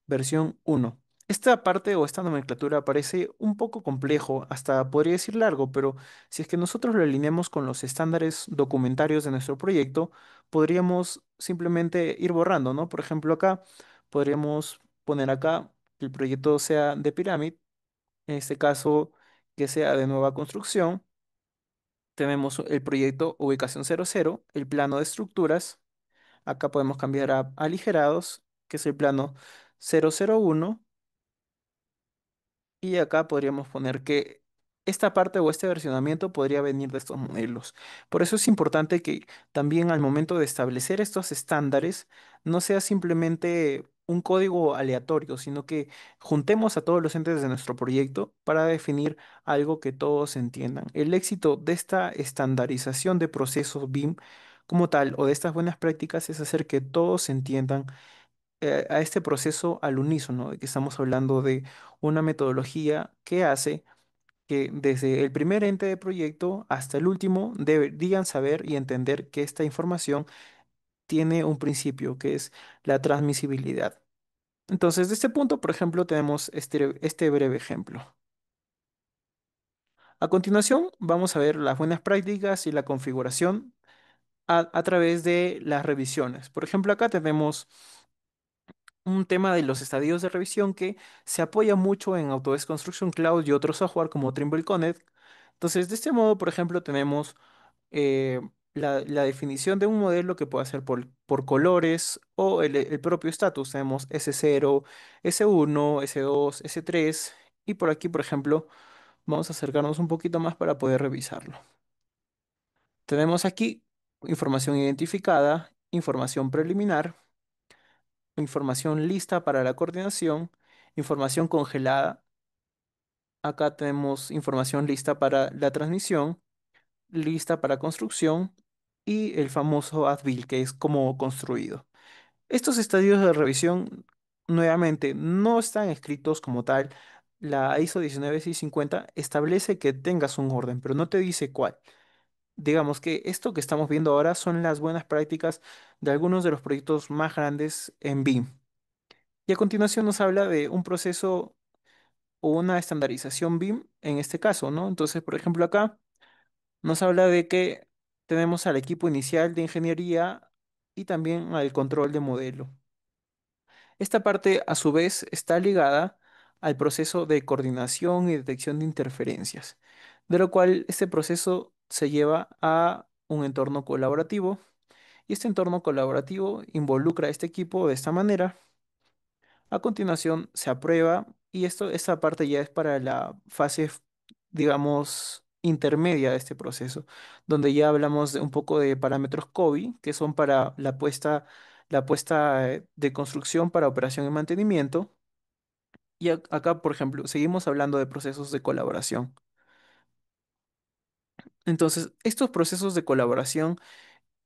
versión 1. Esta parte o esta nomenclatura parece un poco complejo, hasta podría decir largo, pero si es que nosotros lo alineamos con los estándares documentarios de nuestro proyecto, podríamos simplemente ir borrando, ¿no? Por ejemplo, acá podríamos poner acá que el proyecto sea de pirámide, en este caso que sea de nueva construcción. Tenemos el proyecto ubicación 00, el plano de estructuras. Acá podemos cambiar a aligerados, que es el plano 001. Y acá podríamos poner que esta parte o este versionamiento podría venir de estos modelos. Por eso es importante que también al momento de establecer estos estándares no sea simplemente un código aleatorio, sino que juntemos a todos los entes de nuestro proyecto para definir algo que todos entiendan. El éxito de esta estandarización de procesos BIM como tal o de estas buenas prácticas es hacer que todos entiendan a este proceso al unísono, de que estamos hablando de una metodología que hace que desde el primer ente de proyecto hasta el último deberían saber y entender que esta información tiene un principio, que es la transmisibilidad. Entonces, de este punto, por ejemplo, tenemos este breve ejemplo. A continuación, vamos a ver las buenas prácticas y la configuración a través de las revisiones. Por ejemplo, acá tenemos un tema de los estadios de revisión que se apoya mucho en Autodesk Construction Cloud y otro software como Trimble Connect. Entonces, de este modo, por ejemplo, tenemos eh, la definición de un modelo que puede ser por colores o el propio estatus. Tenemos S0, S1, S2, S3 y por aquí, por ejemplo, vamos a acercarnos un poquito más para poder revisarlo. Tenemos aquí información identificada, información preliminar, información lista para la coordinación, información congelada. Acá tenemos información lista para la transmisión, lista para construcción y el famoso as-built, que es como construido. Estos estadios de revisión, nuevamente, no están escritos como tal. La ISO 19650 establece que tengas un orden, pero no te dice cuál. Digamos que esto que estamos viendo ahora son las buenas prácticas de algunos de los proyectos más grandes en BIM. Y a continuación nos habla de un proceso o una estandarización BIM en este caso, ¿no? Entonces, por ejemplo, acá nos habla de que tenemos al equipo inicial de ingeniería y también al control de modelo. Esta parte, a su vez, está ligada al proceso de coordinación y detección de interferencias, de lo cual este proceso se lleva a un entorno colaborativo y este entorno colaborativo involucra a este equipo de esta manera. A continuación se aprueba y esta parte ya es para la fase, digamos, intermedia de este proceso, donde ya hablamos de un poco de parámetros COBI, que son para la puesta de construcción para operación y mantenimiento. Y acá, por ejemplo, seguimos hablando de procesos de colaboración. Entonces, estos procesos de colaboración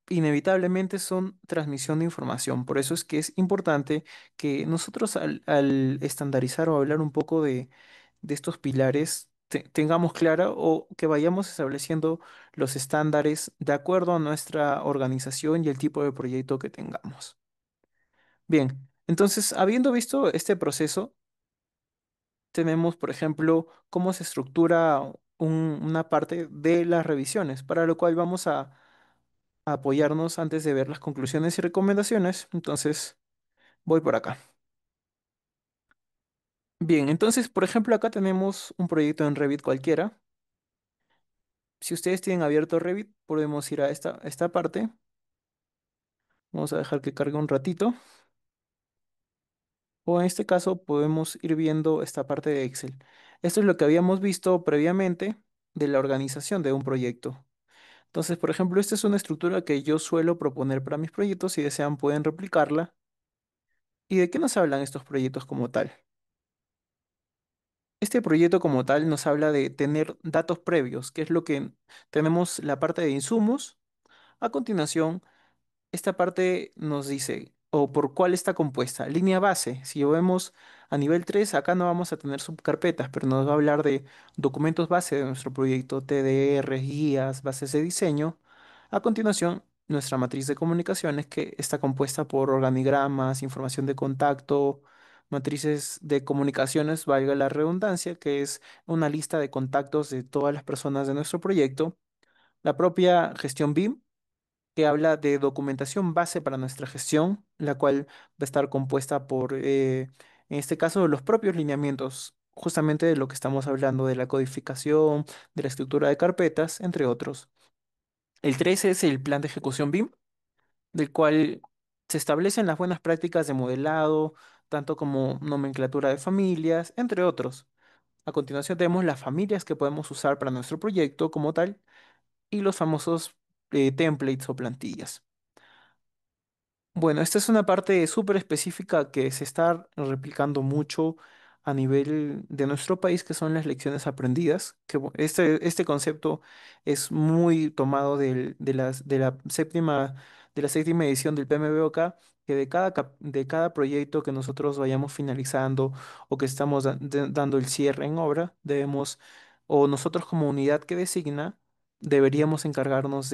inevitablemente son transmisión de información. Por eso es que es importante que nosotros al estandarizar o hablar un poco de estos pilares, tengamos clara o que vayamos estableciendo los estándares de acuerdo a nuestra organización y el tipo de proyecto que tengamos. Bien, entonces, habiendo visto este proceso, tenemos, por ejemplo, cómo se estructura una parte de las revisiones, para lo cual vamos a apoyarnos antes de ver las conclusiones y recomendaciones. Entonces, voy por acá. Bien, entonces, por ejemplo, acá tenemos un proyecto en Revit cualquiera. Si ustedes tienen abierto Revit, podemos ir a esta parte. Vamos a dejar que cargue un ratito. O en este caso, podemos ir viendo esta parte de Excel. Esto es lo que habíamos visto previamente de la organización de un proyecto. Entonces, por ejemplo, esta es una estructura que yo suelo proponer para mis proyectos. Si desean, pueden replicarla. ¿Y de qué nos hablan estos proyectos como tal? Este proyecto como tal nos habla de tener datos previos, que es lo que tenemos la parte de insumos. A continuación, esta parte nos dice, o por cuál está compuesta. Línea base. Si lo vemos a nivel 3 acá no vamos a tener subcarpetas, pero nos va a hablar de documentos base de nuestro proyecto, TDR, guías, bases de diseño. A continuación, nuestra matriz de comunicaciones, que está compuesta por organigramas, información de contacto, matrices de comunicaciones, valga la redundancia, que es una lista de contactos de todas las personas de nuestro proyecto. La propia gestión BIM que habla de documentación base para nuestra gestión, la cual va a estar compuesta por, en este caso, los propios lineamientos, justamente de lo que estamos hablando, de la codificación, de la estructura de carpetas, entre otros. El 3 es el plan de ejecución BIM, del cual se establecen las buenas prácticas de modelado, tanto como nomenclatura de familias, entre otros. A continuación tenemos las familias que podemos usar para nuestro proyecto como tal y los famosos templates o plantillas. Bueno, esta es una parte súper específica que se está replicando mucho a nivel de nuestro país, que son las lecciones aprendidas, que este concepto es muy tomado de la séptima edición del PMBOK, que de cada proyecto que nosotros vayamos finalizando o que estamos dando el cierre en obra, debemos, o nosotros como unidad que designa, deberíamos encargarnos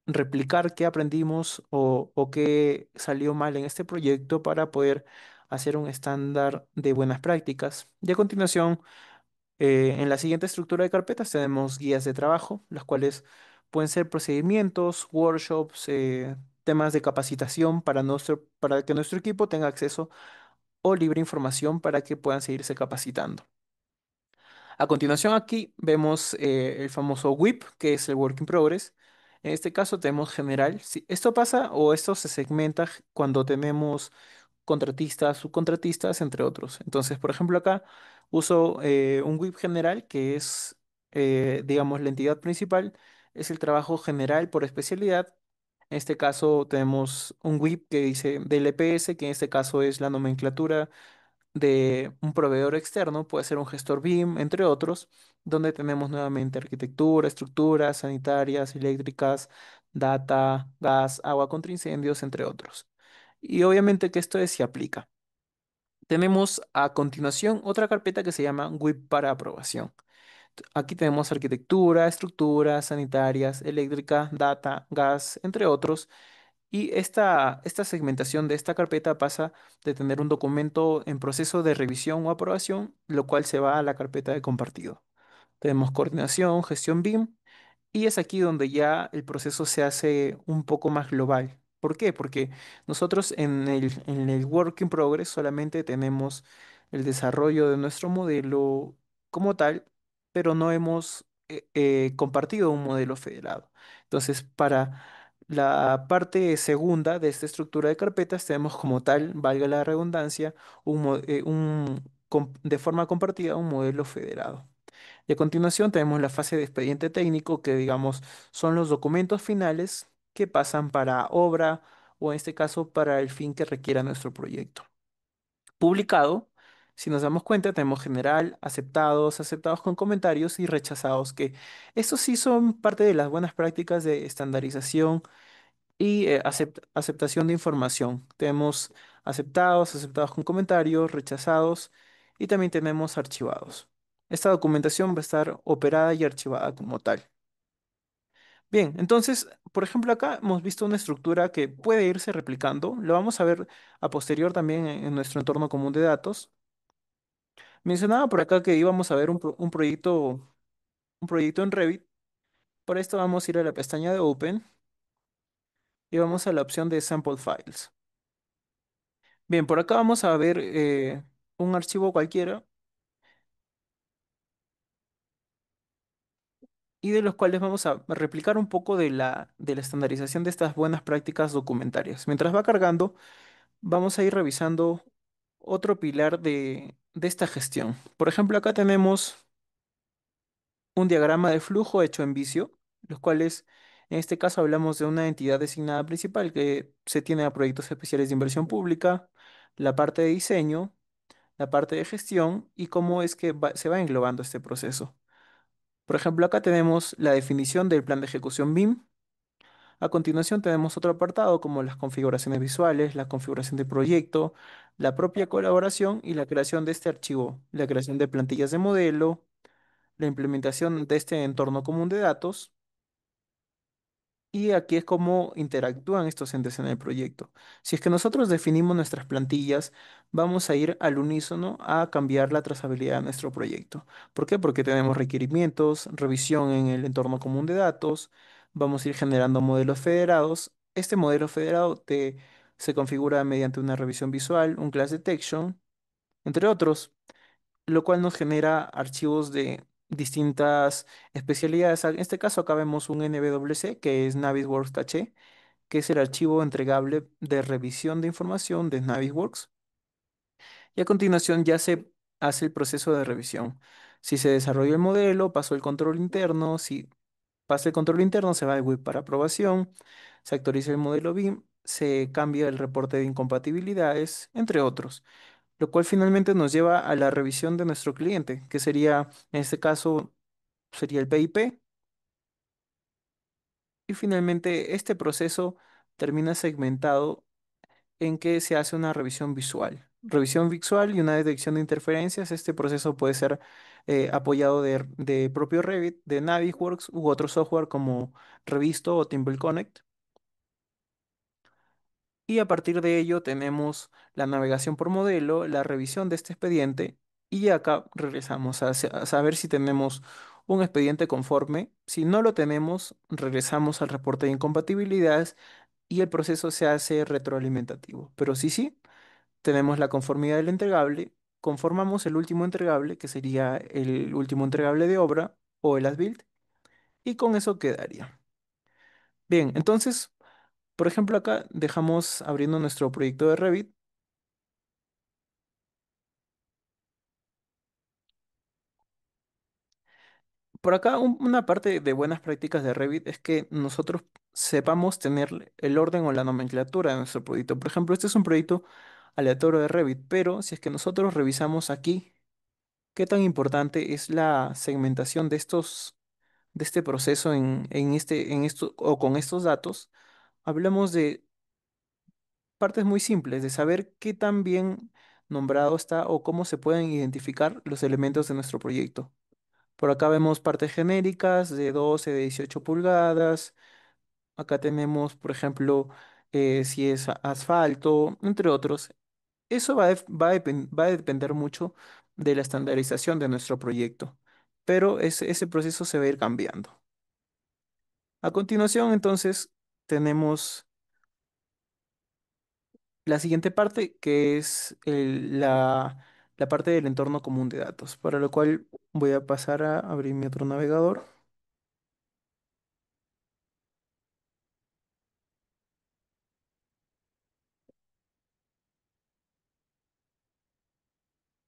replicar qué aprendimos o qué salió mal en este proyecto para poder hacer un estándar de buenas prácticas. Y a continuación, en la siguiente estructura de carpetas tenemos guías de trabajo, las cuales pueden ser procedimientos, workshops, temas de capacitación para que nuestro equipo tenga acceso o libre información para que puedan seguirse capacitando. A continuación aquí vemos el famoso WIP, que es el Work in Progress. En este caso tenemos general. Si esto pasa o esto se segmenta cuando tenemos contratistas, subcontratistas, entre otros. Entonces, por ejemplo, acá uso un WIP general, que es, digamos, la entidad principal. Es el trabajo general por especialidad. En este caso tenemos un WIP que dice DLPS, que en este caso es la nomenclatura de un proveedor externo, puede ser un gestor BIM, entre otros, donde tenemos nuevamente arquitectura, estructuras sanitarias, eléctricas, data, gas, agua contra incendios, entre otros. Y obviamente que esto se aplica. Tenemos a continuación otra carpeta que se llama WIP para aprobación. Aquí tenemos arquitectura, estructuras sanitarias, eléctrica, data, gas, entre otros. Y esta segmentación de esta carpeta pasa de tener un documento en proceso de revisión o aprobación, lo cual se va a la carpeta de compartido. Tenemos coordinación, gestión BIM, y es aquí donde ya el proceso se hace un poco más global. ¿Por qué? Porque nosotros en el Work in Progress solamente tenemos el desarrollo de nuestro modelo como tal, pero no hemos compartido un modelo federado. Entonces, para la parte segunda de esta estructura de carpetas, tenemos como tal, valga la redundancia, de forma compartida un modelo federado. Y a continuación tenemos la fase de expediente técnico, que digamos son los documentos finales que pasan para obra o en este caso para el fin que requiera nuestro proyecto. Publicado, si nos damos cuenta, tenemos general, aceptados, aceptados con comentarios y rechazados, que estos sí son parte de las buenas prácticas de estandarización y aceptación de información. Tenemos aceptados, aceptados con comentarios, rechazados y también tenemos archivados. Esta documentación va a estar operada y archivada como tal. Bien, entonces, por ejemplo, acá hemos visto una estructura que puede irse replicando. Lo vamos a ver a posterior también en nuestro entorno común de datos. Mencionaba por acá que íbamos a ver un proyecto en Revit. Por esto vamos a ir a la pestaña de Open y vamos a la opción de Sample Files. Bien, por acá vamos a ver un archivo cualquiera y de los cuales vamos a replicar un poco de la estandarización de estas buenas prácticas documentarias. Mientras va cargando, vamos a ir revisando otro pilar de esta gestión. Por ejemplo, acá tenemos un diagrama de flujo hecho en Visio, los cuales en este caso hablamos de una entidad designada principal que se tiene a proyectos especiales de inversión pública, la parte de diseño, la parte de gestión y cómo es que se va englobando este proceso. Por ejemplo, acá tenemos la definición del plan de ejecución BIM. A continuación tenemos otro apartado como las configuraciones visuales, la configuración de proyecto, la propia colaboración y la creación de este archivo, la creación de plantillas de modelo, la implementación de este entorno común de datos. Y aquí es cómo interactúan estos entes en el proyecto. Si es que nosotros definimos nuestras plantillas, vamos a ir al unísono a cambiar la trazabilidad de nuestro proyecto. ¿Por qué? Porque tenemos requerimientos, revisión en el entorno común de datos, vamos a ir generando modelos federados. Este modelo federado se configura mediante una revisión visual, un class detection, entre otros, lo cual nos genera archivos de distintas especialidades. En este caso acá vemos un NWC, que es Navisworks Cache, que es el archivo entregable de revisión de información de Navisworks. Y a continuación ya se hace el proceso de revisión. Si se desarrolló el modelo, pasó el control interno, si pasa el control interno, se va al WIP para aprobación, se actualiza el modelo BIM, se cambia el reporte de incompatibilidades, entre otros, lo cual finalmente nos lleva a la revisión de nuestro cliente, que sería, en este caso, sería el PIP, y finalmente este proceso termina segmentado en que se hace una revisión visual. Revisión visual y una detección de interferencias. Este proceso puede ser apoyado de propio Revit, de Navisworks u otro software como Revisto o Timble Connect. Y a partir de ello tenemos la navegación por modelo, la revisión de este expediente y acá regresamos a saber si tenemos un expediente conforme. Si no lo tenemos, regresamos al reporte de incompatibilidades y el proceso se hace retroalimentativo. Pero sí, tenemos la conformidad del entregable, conformamos el último entregable, que sería el último entregable de obra o el as-built, y con eso quedaría. Bien, entonces, por ejemplo, acá dejamos abriendo nuestro proyecto de Revit. Por acá, una parte de buenas prácticas de Revit es que nosotros sepamos tener el orden o la nomenclatura de nuestro proyecto. Por ejemplo, este es un proyecto aleatorio de Revit, pero si es que nosotros revisamos aquí qué tan importante es la segmentación de este proceso en esto, o con estos datos, hablamos de partes muy simples, de saber qué tan bien nombrado está o cómo se pueden identificar los elementos de nuestro proyecto. Por acá vemos partes genéricas de 12, de 18 pulgadas. Acá tenemos, por ejemplo, si es asfalto, entre otros. Eso va a depender mucho de la estandarización de nuestro proyecto, pero ese proceso se va a ir cambiando. A continuación, entonces, tenemos la siguiente parte, que es la parte del entorno común de datos, para lo cual voy a pasar a abrir mi otro navegador.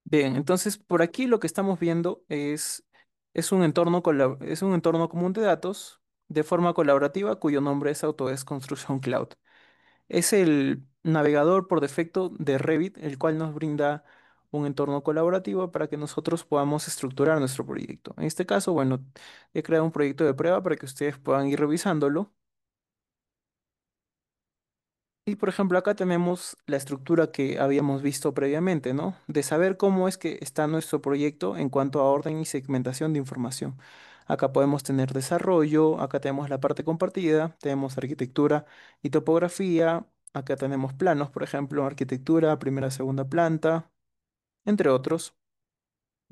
Bien, entonces por aquí lo que estamos viendo es un entorno común de datos de forma colaborativa cuyo nombre es Autodesk Construction Cloud. Es el navegador por defecto de Revit, el cual nos brinda un entorno colaborativo para que nosotros podamos estructurar nuestro proyecto. En este caso, bueno, he creado un proyecto de prueba para que ustedes puedan ir revisándolo. Y por ejemplo, acá tenemos la estructura que habíamos visto previamente, ¿no? De saber cómo es que está nuestro proyecto en cuanto a orden y segmentación de información. Acá podemos tener desarrollo, acá tenemos la parte compartida, tenemos arquitectura y topografía, acá tenemos planos, por ejemplo, arquitectura, primera, segunda planta, entre otros.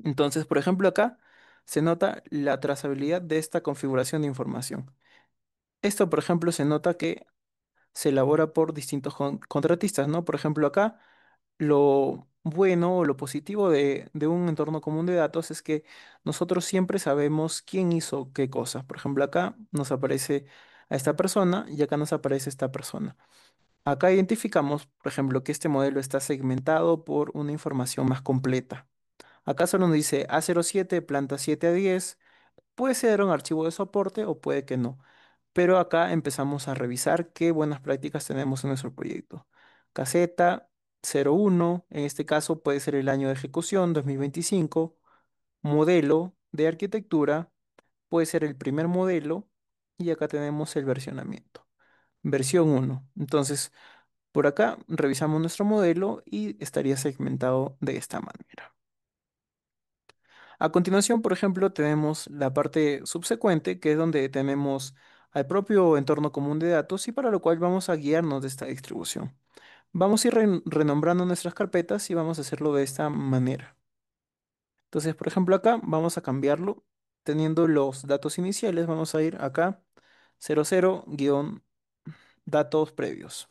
Entonces, por ejemplo, acá se nota la trazabilidad de esta configuración de información. Esto, por ejemplo, se nota que se elabora por distintos contratistas, ¿no? Por ejemplo, acá lo bueno o lo positivo de un entorno común de datos es que nosotros siempre sabemos quién hizo qué cosas. Por ejemplo, acá nos aparece a esta persona y acá nos aparece esta persona. Acá identificamos, por ejemplo, que este modelo está segmentado por una información más completa. Acá solo nos dice A07, planta 7 a 10. Puede ser un archivo de soporte o puede que no. Pero acá empezamos a revisar qué buenas prácticas tenemos en nuestro proyecto. Caseta 01, en este caso puede ser el año de ejecución 2025. Modelo de arquitectura puede ser el primer modelo y acá tenemos el versionamiento. Versión 1. Entonces, por acá revisamos nuestro modelo y estaría segmentado de esta manera. A continuación, por ejemplo, tenemos la parte subsecuente, que es donde tenemos al propio entorno común de datos y para lo cual vamos a guiarnos de esta distribución. Vamos a ir renombrando nuestras carpetas y vamos a hacerlo de esta manera. Entonces, por ejemplo, acá vamos a cambiarlo. Teniendo los datos iniciales, vamos a ir acá 00-datos previos.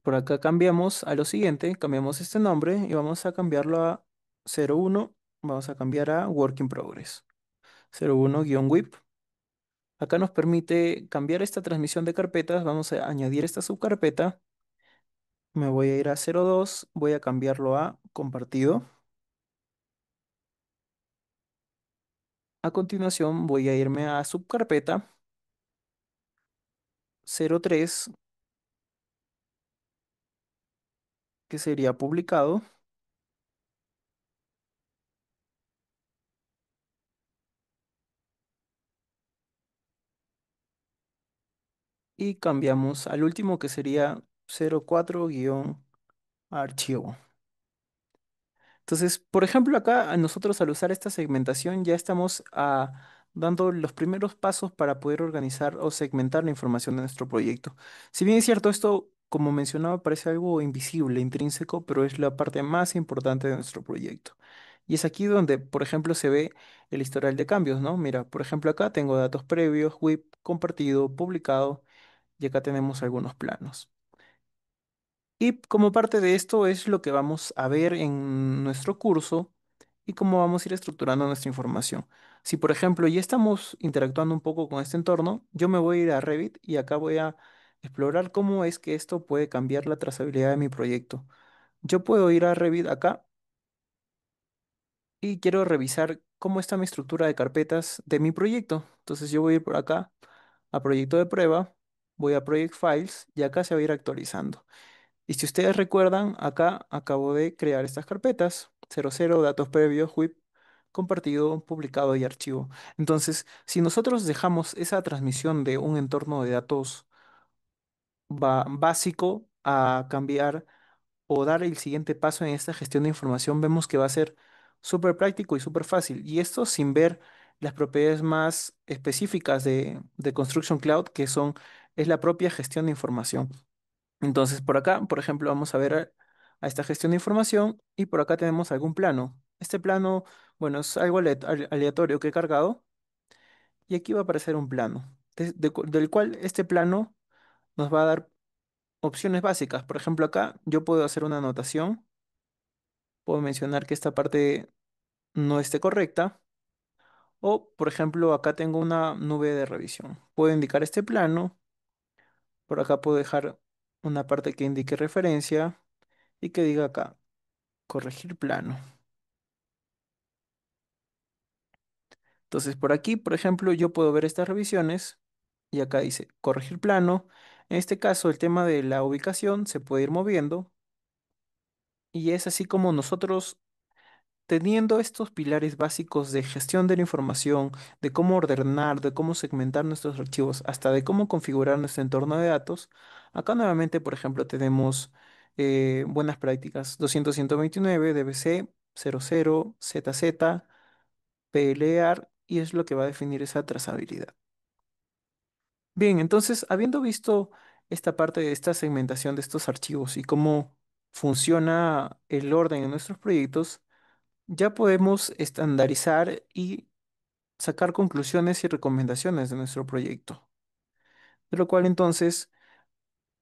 Por acá cambiamos a lo siguiente, cambiamos este nombre y vamos a cambiarlo a 01, vamos a cambiar a Work in Progress. 01-WIP. Acá nos permite cambiar esta transmisión de carpetas. Vamos a añadir esta subcarpeta. Me voy a ir a 02. Voy a cambiarlo a compartido. A continuación voy a irme a subcarpeta 03, que sería publicado. Y cambiamos al último que sería 04-archivo. Entonces, por ejemplo, acá nosotros al usar esta segmentación ya estamos dando los primeros pasos para poder organizar o segmentar la información de nuestro proyecto. Si bien es cierto, esto, como mencionaba, parece algo invisible, intrínseco, pero es la parte más importante de nuestro proyecto. Y es aquí donde, por ejemplo, se ve el historial de cambios, ¿no? Mira, por ejemplo, acá tengo datos previos, WIP, compartido, publicado, y acá tenemos algunos planos. Y como parte de esto es lo que vamos a ver en nuestro curso y cómo vamos a ir estructurando nuestra información. Si, por ejemplo, ya estamos interactuando un poco con este entorno, yo me voy a ir a Revit y acá voy a explorar cómo es que esto puede cambiar la trazabilidad de mi proyecto. Yo puedo ir a Revit acá y quiero revisar cómo está mi estructura de carpetas de mi proyecto. Entonces yo voy a ir por acá a proyecto de prueba, voy a Project Files y acá se va a ir actualizando. Y si ustedes recuerdan, acá acabo de crear estas carpetas, 00, datos previos, WIP, compartido, publicado y archivo. Entonces, si nosotros dejamos esa transmisión de un entorno de datos básico a cambiar o dar el siguiente paso en esta gestión de información, vemos que va a ser súper práctico y súper fácil. Y esto sin ver las propiedades más específicas de Construction Cloud, es la propia gestión de información. Entonces, por acá, por ejemplo, vamos a ver a esta gestión de información y por acá tenemos algún plano. Este plano, bueno, es algo aleatorio que he cargado y aquí va a aparecer un plano, del cual este plano nos va a dar opciones básicas. Por ejemplo, acá yo puedo hacer una anotación, puedo mencionar que esta parte no esté correcta o, por ejemplo, acá tengo una nube de revisión. Puedo indicar este plano, por acá puedo dejar una parte que indique referencia y que diga acá, corregir plano. Entonces, por aquí, por ejemplo, yo puedo ver estas revisiones y acá dice corregir plano. En este caso, el tema de la ubicación se puede ir moviendo y es así como nosotros teniendo estos pilares básicos de gestión de la información, de cómo ordenar, de cómo segmentar nuestros archivos, hasta de cómo configurar nuestro entorno de datos, acá nuevamente, por ejemplo, tenemos buenas prácticas 200.129, DBC, 00, ZZ, PLEAR, y es lo que va a definir esa trazabilidad. Bien, entonces, habiendo visto esta parte de esta segmentación de estos archivos y cómo funciona el orden en nuestros proyectos, ya podemos estandarizar y sacar conclusiones y recomendaciones de nuestro proyecto. De lo cual entonces,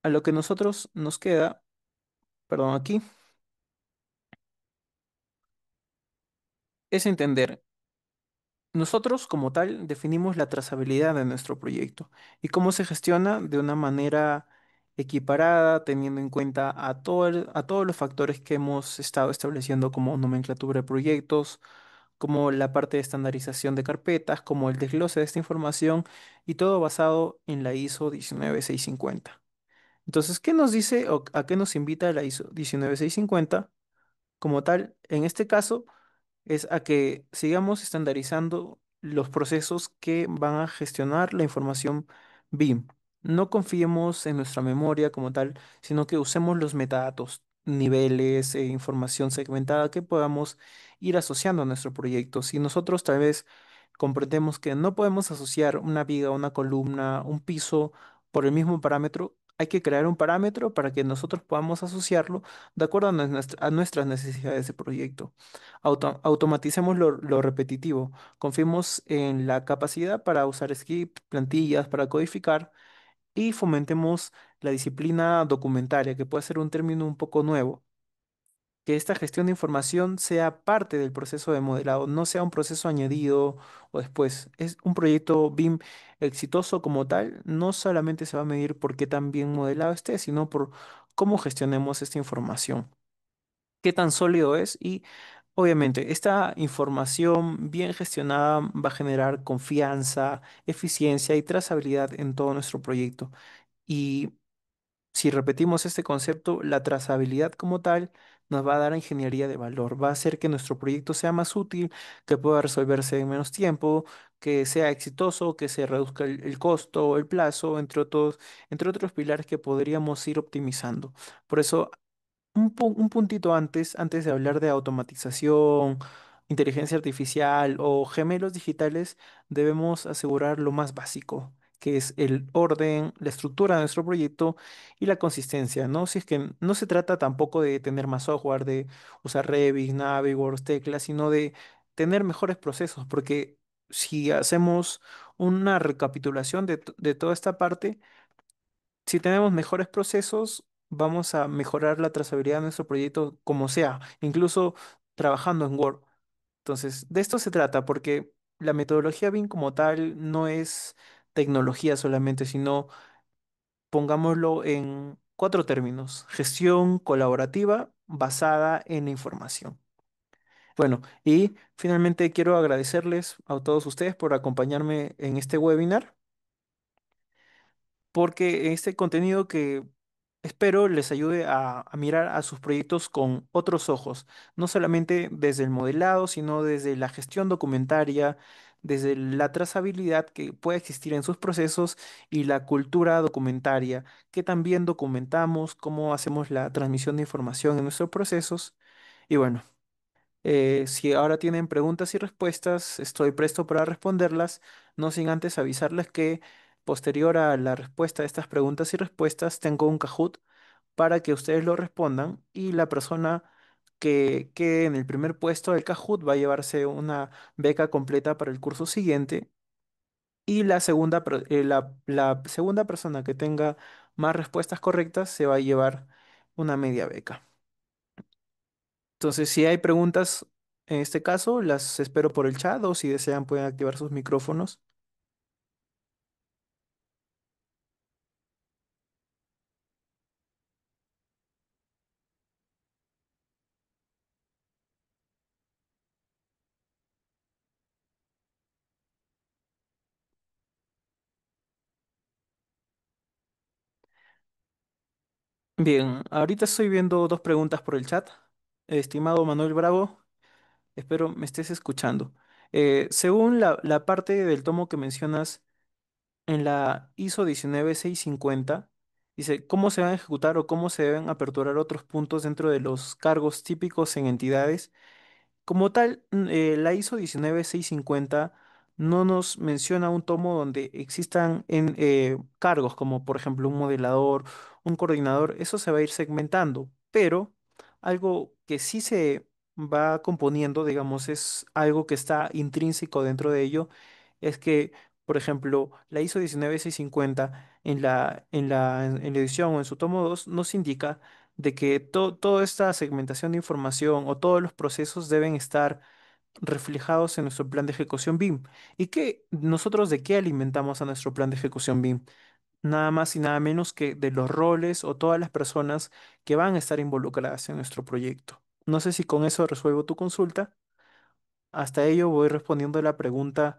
a lo que nosotros nos queda, perdón, aquí, es entender. Nosotros, como tal, definimos la trazabilidad de nuestro proyecto y cómo se gestiona de una manera equiparada, teniendo en cuenta a todos los factores que hemos estado estableciendo como nomenclatura de proyectos, como la parte de estandarización de carpetas, como el desglose de esta información y todo basado en la ISO 19650. Entonces, ¿qué nos dice o a qué nos invita la ISO 19650? Como tal, en este caso es a que sigamos estandarizando los procesos que van a gestionar la información BIM. No confiemos en nuestra memoria como tal, sino que usemos los metadatos, niveles, información segmentada que podamos ir asociando a nuestro proyecto. Si nosotros tal vez comprendemos que no podemos asociar una viga, una columna, un piso por el mismo parámetro, hay que crear un parámetro para que nosotros podamos asociarlo de acuerdo a nuestras necesidades de proyecto. Automaticemos lo repetitivo. Confiemos en la capacidad para usar script, plantillas, para codificar y fomentemos la disciplina documentaria, que puede ser un término un poco nuevo. Que esta gestión de información sea parte del proceso de modelado, no sea un proceso añadido o después. Es un proyecto BIM exitoso como tal, no solamente se va a medir por qué tan bien modelado esté, sino por cómo gestionemos esta información, qué tan sólido es y obviamente esta información bien gestionada va a generar confianza, eficiencia y trazabilidad en todo nuestro proyecto. Y si repetimos este concepto, la trazabilidad como tal nos va a dar ingeniería de valor, va a hacer que nuestro proyecto sea más útil, que pueda resolverse en menos tiempo, que sea exitoso, que se reduzca el costo, el plazo, entre otros pilares que podríamos ir optimizando. Por eso un puntito antes de hablar de automatización, inteligencia artificial o gemelos digitales, debemos asegurar lo más básico, que es el orden, la estructura de nuestro proyecto y la consistencia, ¿no? Si es que no se trata tampoco de tener más software, de usar Revit, Navisworks, teclas, sino de tener mejores procesos, porque si hacemos una recapitulación de toda esta parte, si tenemos mejores procesos, vamos a mejorar la trazabilidad de nuestro proyecto como sea, incluso trabajando en Word. Entonces, de esto se trata, porque la metodología BIM como tal no es tecnología solamente, sino pongámoslo en cuatro términos: gestión colaborativa basada en la información. Bueno, y finalmente quiero agradecerles a todos ustedes por acompañarme en este webinar, porque este contenido que espero les ayude a mirar a sus proyectos con otros ojos, no solamente desde el modelado, sino desde la gestión documentaria, desde la trazabilidad que puede existir en sus procesos y la cultura documentaria, que también documentamos, cómo hacemos la transmisión de información en nuestros procesos. Y bueno. Si ahora tienen preguntas y respuestas, estoy presto para responderlas, no sin antes avisarles que posterior a la respuesta de estas preguntas y respuestas tengo un Kahoot para que ustedes lo respondan y la persona que quede en el primer puesto del Kahoot va a llevarse una beca completa para el curso siguiente y la segunda persona que tenga más respuestas correctas se va a llevar una media beca. Entonces, si hay preguntas en este caso, las espero por el chat o si desean pueden activar sus micrófonos. Bien, ahorita estoy viendo dos preguntas por el chat. Estimado Manuel Bravo, Espero me estés escuchando. Según la parte del tomo que mencionas en la ISO 19650, dice cómo se van a ejecutar o cómo se deben aperturar otros puntos dentro de los cargos típicos en entidades. Como tal, la ISO 19650 no nos menciona un tomo donde existan cargos como por ejemplo un modelador, un coordinador, eso se va a ir segmentando, pero algo que sí se va componiendo, digamos, es algo que está intrínseco dentro de ello, es que, por ejemplo, la ISO 19650 en la edición o en su tomo 2 nos indica de que toda esta segmentación de información o todos los procesos deben estar reflejados en nuestro plan de ejecución BIM. ¿Y que nosotros de qué alimentamos a nuestro plan de ejecución BIM? Nada más y nada menos que de los roles o todas las personas que van a estar involucradas en nuestro proyecto. No sé si con eso resuelvo tu consulta. Hasta ello voy respondiendo la pregunta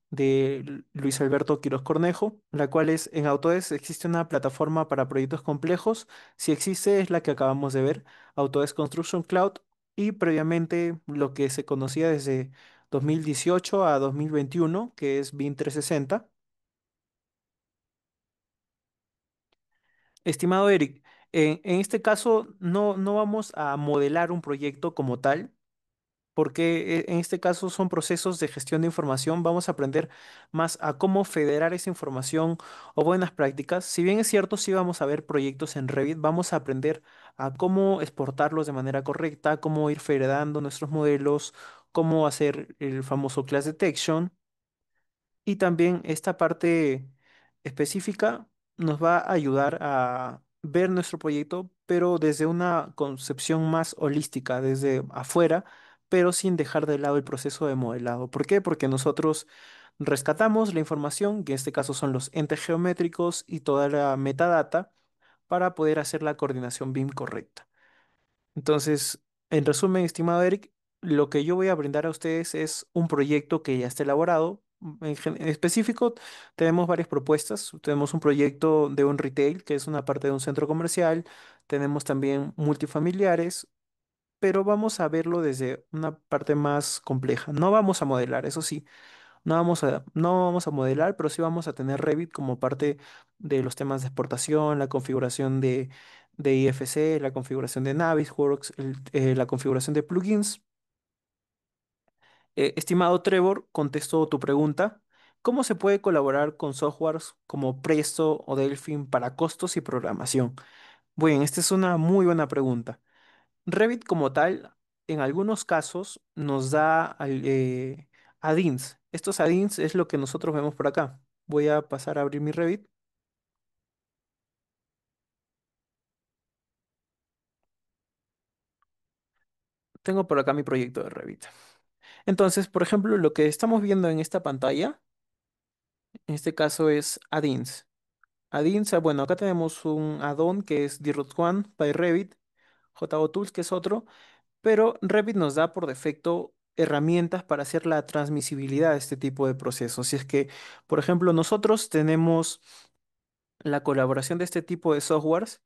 de Luis Alberto Quiroz Cornejo, la cual es, ¿en Autodesk existe una plataforma para proyectos complejos? Si existe, es la que acabamos de ver, Autodesk Construction Cloud, y previamente lo que se conocía desde 2018 a 2021, que es BIM 360. Estimado Eric, en este caso no vamos a modelar un proyecto como tal, porque en este caso son procesos de gestión de información. Vamos a aprender más a cómo federar esa información o buenas prácticas. Si bien es cierto, sí vamos a ver proyectos en Revit, vamos a aprender a cómo exportarlos de manera correcta, cómo ir federando nuestros modelos, cómo hacer el famoso class detection. Y también esta parte específica nos va a ayudar a ver nuestro proyecto, pero desde una concepción más holística, desde afuera, pero sin dejar de lado el proceso de modelado. ¿Por qué? Porque nosotros rescatamos la información, que en este caso son los entes geométricos y toda la metadata, para poder hacer la coordinación BIM correcta. Entonces, en resumen, estimado Eric, lo que yo voy a brindar a ustedes es un proyecto que ya está elaborado. En específico, tenemos varias propuestas. Tenemos un proyecto de un retail, que es una parte de un centro comercial. Tenemos también multifamiliares, pero vamos a verlo desde una parte más compleja. No vamos a modelar, eso sí, no vamos a modelar, pero sí vamos a tener Revit como parte de los temas de exportación, la configuración de IFC, la configuración de Navisworks, la configuración de plugins. Estimado Trevor, contesto tu pregunta. ¿Cómo se puede colaborar con softwares como Presto o Delphin para costos y programación? Bueno, esta es una muy buena pregunta. Revit como tal, en algunos casos nos da add-ins. Estos add-ins es lo que nosotros vemos por acá. Voy a pasar a abrir mi Revit. Tengo por acá mi proyecto de Revit. Entonces, por ejemplo, lo que estamos viendo en esta pantalla, en este caso es add-ins. Add-ins, bueno, acá tenemos un add-on que es D-Root One by Revit, JO Tools, que es otro, pero Revit nos da por defecto herramientas para hacer la transmisibilidad de este tipo de procesos. Si es que, por ejemplo, nosotros tenemos la colaboración de este tipo de softwares,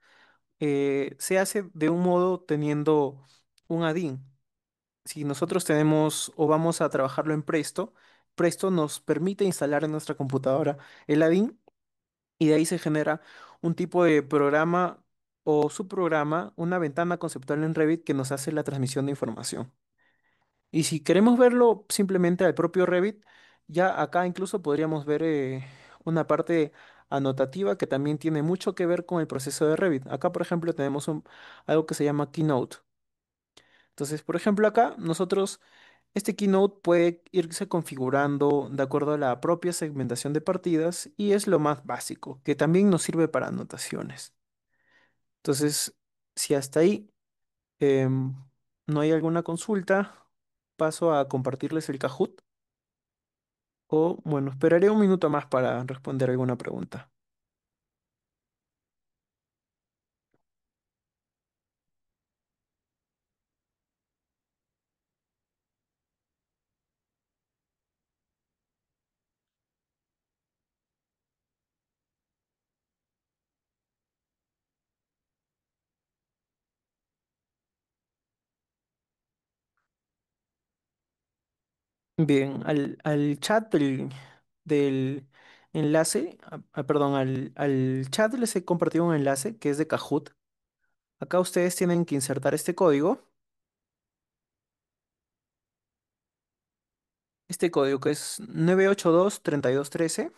se hace de un modo teniendo un add-in. Si nosotros tenemos o vamos a trabajarlo en Presto, Presto nos permite instalar en nuestra computadora el add-in y de ahí se genera un tipo de programa o subprograma, una ventana conceptual en Revit que nos hace la transmisión de información. Y si queremos verlo simplemente al propio Revit, ya acá incluso podríamos ver una parte anotativa que también tiene mucho que ver con el proceso de Revit. Acá, por ejemplo, tenemos algo que se llama Keynote. Entonces, por ejemplo, acá nosotros, este Keynote puede irse configurando de acuerdo a la propia segmentación de partidas y es lo más básico, que también nos sirve para anotaciones. Entonces, si hasta ahí em, no hay alguna consulta, paso a compartirles el Kahoot. O, bueno, esperaré un minuto más para responder alguna pregunta. Bien, al chat del enlace, perdón, al chat les he compartido un enlace que es de Kahoot. Acá ustedes tienen que insertar este código que es 982-3213.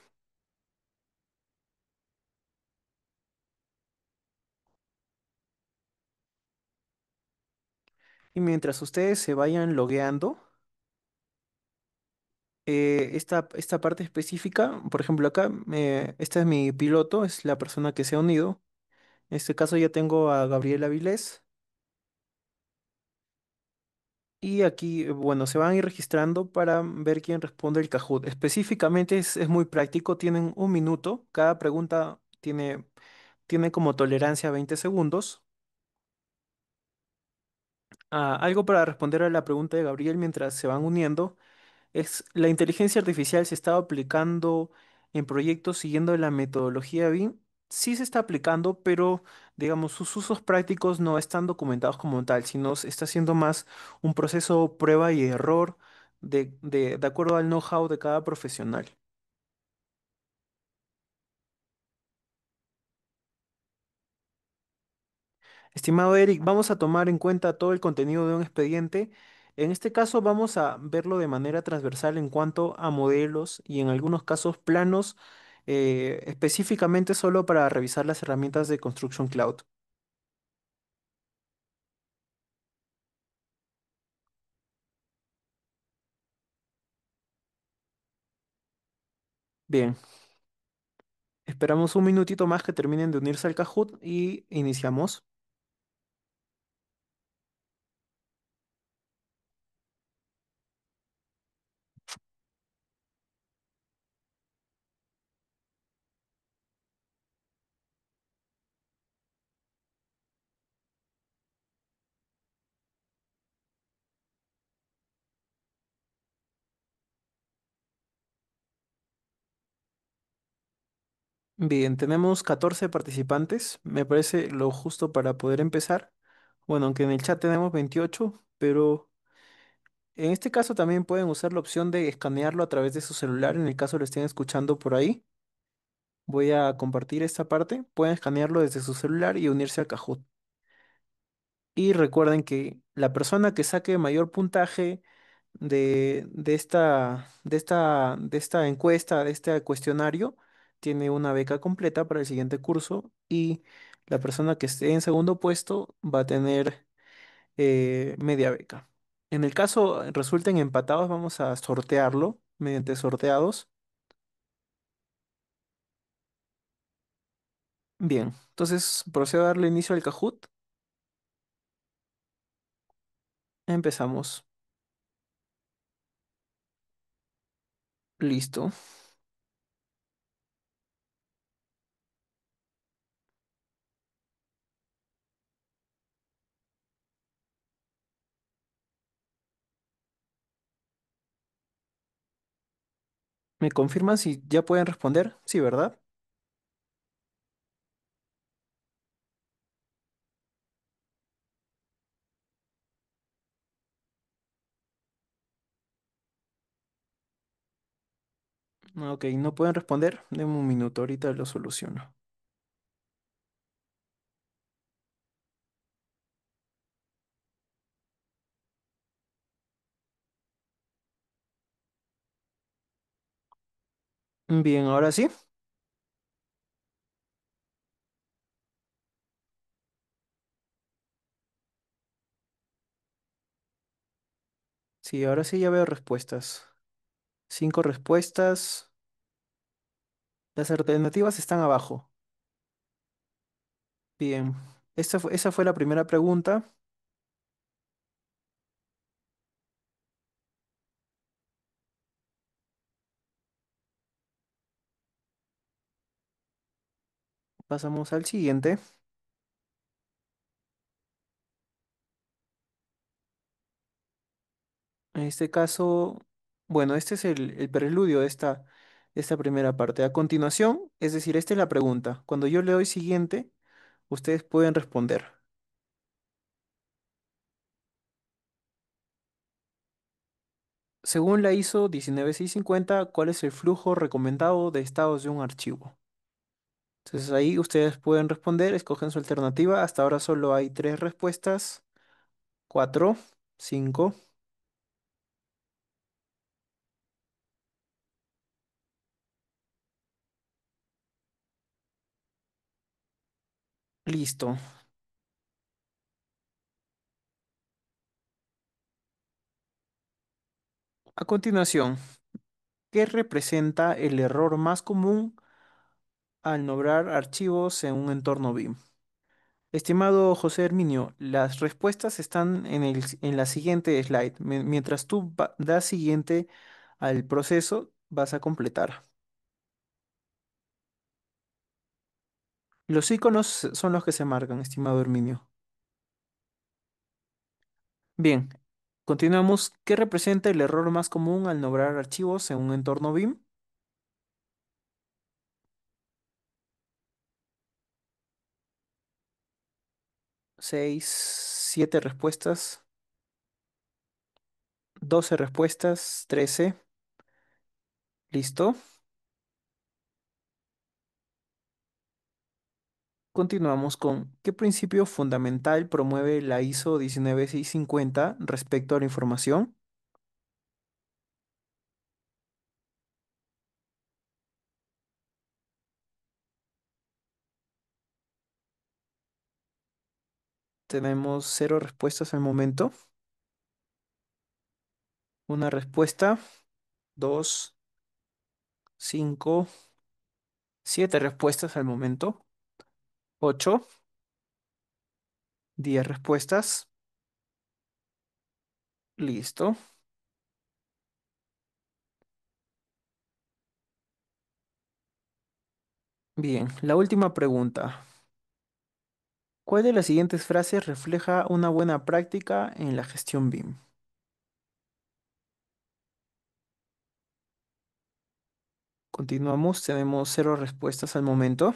Y mientras ustedes se vayan logueando, esta parte específica, por ejemplo, acá, esta es mi piloto, es la persona que se ha unido. En este caso ya tengo a Gabriel Avilés. Y aquí, bueno, se van a ir registrando para ver quién responde el Kahoot. Específicamente es muy práctico, tienen un minuto. Cada pregunta tiene como tolerancia 20 segundos. Algo para responder a la pregunta de Gabriel mientras se van uniendo. La inteligencia artificial se está aplicando en proyectos siguiendo la metodología BIM. Sí se está aplicando, pero digamos, sus usos prácticos no están documentados como tal, sino está siendo más un proceso prueba y error de acuerdo al know-how de cada profesional. Estimado Eric, vamos a tomar en cuenta todo el contenido de un expediente. En este caso vamos a verlo de manera transversal en cuanto a modelos y en algunos casos planos, específicamente solo para revisar las herramientas de Construction Cloud. Bien, esperamos un minutito más que terminen de unirse al Kahoot y iniciamos. Bien, tenemos 14 participantes, me parece lo justo para poder empezar. Bueno, aunque en el chat tenemos 28, pero en este caso también pueden usar la opción de escanearlo a través de su celular en el caso lo estén escuchando por ahí. Voy a compartir esta parte. Pueden escanearlo desde su celular y unirse al Kahoot. Y recuerden que la persona que saque mayor puntaje de esta encuesta, de este cuestionario, tiene una beca completa para el siguiente curso. Y la persona que esté en segundo puesto va a tener media beca. En el caso resulten empatados, vamos a sortearlo mediante sorteados. Bien, entonces procedo a darle inicio al Kahoot. Empezamos. Listo. ¿Me confirman si ya pueden responder? Sí, ¿verdad? Ok, no pueden responder. Denme un minuto, ahorita lo soluciono. Bien, ahora sí. Sí, ahora sí ya veo respuestas. 5 respuestas. Las alternativas están abajo. Bien. Esa fue la primera pregunta. Pasamos al siguiente. En este caso, bueno, este es el preludio de esta primera parte. A continuación, es decir, esta es la pregunta. Cuando yo le doy siguiente, ustedes pueden responder. Según la ISO 19650, ¿cuál es el flujo recomendado de estados de un archivo? Entonces ahí ustedes pueden responder, escogen su alternativa. Hasta ahora solo hay tres respuestas. Cuatro, cinco, listo. A continuación, ¿qué representa el error más común al nombrar archivos en un entorno BIM? Estimado José Herminio, las respuestas están en la siguiente slide. Mientras tú das siguiente al proceso, vas a completar. Los iconos son los que se marcan, estimado Herminio. Bien, continuamos. ¿Qué representa el error más común al nombrar archivos en un entorno BIM? Seis, siete respuestas, 12 respuestas, 13. ¿Listo? Continuamos con ¿qué principio fundamental promueve la ISO 19650 respecto a la información? Tenemos cero respuestas al momento. Una respuesta, dos, cinco, siete respuestas al momento. Ocho, 10 respuestas. Listo. Bien, la última pregunta. ¿Cuál de las siguientes frases refleja una buena práctica en la gestión BIM? Continuamos, tenemos cero respuestas al momento.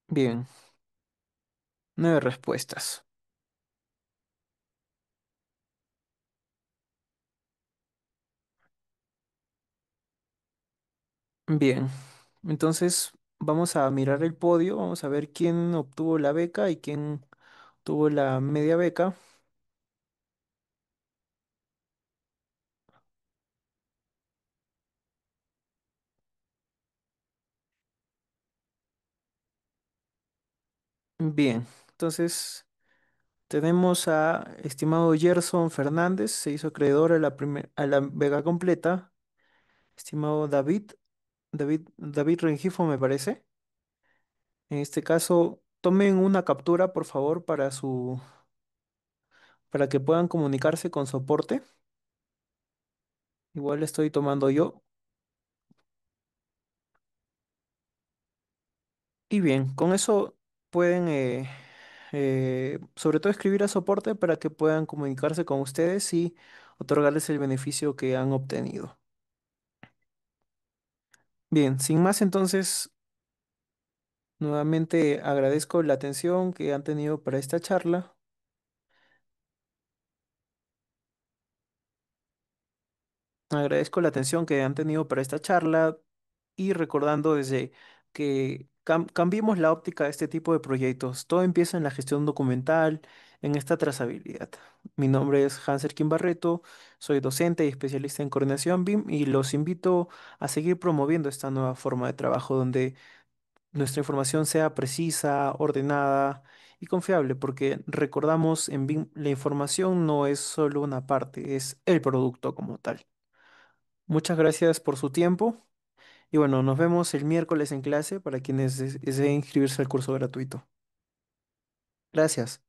Bien, nueve respuestas. Bien, entonces vamos a mirar el podio, vamos a ver quién obtuvo la beca y quién tuvo la media beca. Bien, entonces tenemos a estimado Gerson Fernández, se hizo acreedor a a la beca completa. Estimado David Rengifo, me parece. En este caso, tomen una captura, por favor, para que puedan comunicarse con soporte. Igual estoy tomando yo. Y bien, con eso pueden, sobre todo, escribir a soporte para que puedan comunicarse con ustedes y otorgarles el beneficio que han obtenido. Bien, sin más, entonces, nuevamente agradezco la atención que han tenido para esta charla. Agradezco la atención que han tenido para esta charla y recordando desde que cambiemos la óptica de este tipo de proyectos. Todo empieza en la gestión documental, en esta trazabilidad. Mi nombre es Hanser Kim Barreto, soy docente y especialista en coordinación BIM y los invito a seguir promoviendo esta nueva forma de trabajo donde nuestra información sea precisa, ordenada y confiable, porque recordamos en BIM la información no es solo una parte, es el producto como tal. Muchas gracias por su tiempo y bueno, nos vemos el miércoles en clase para quienes deseen inscribirse al curso gratuito. Gracias.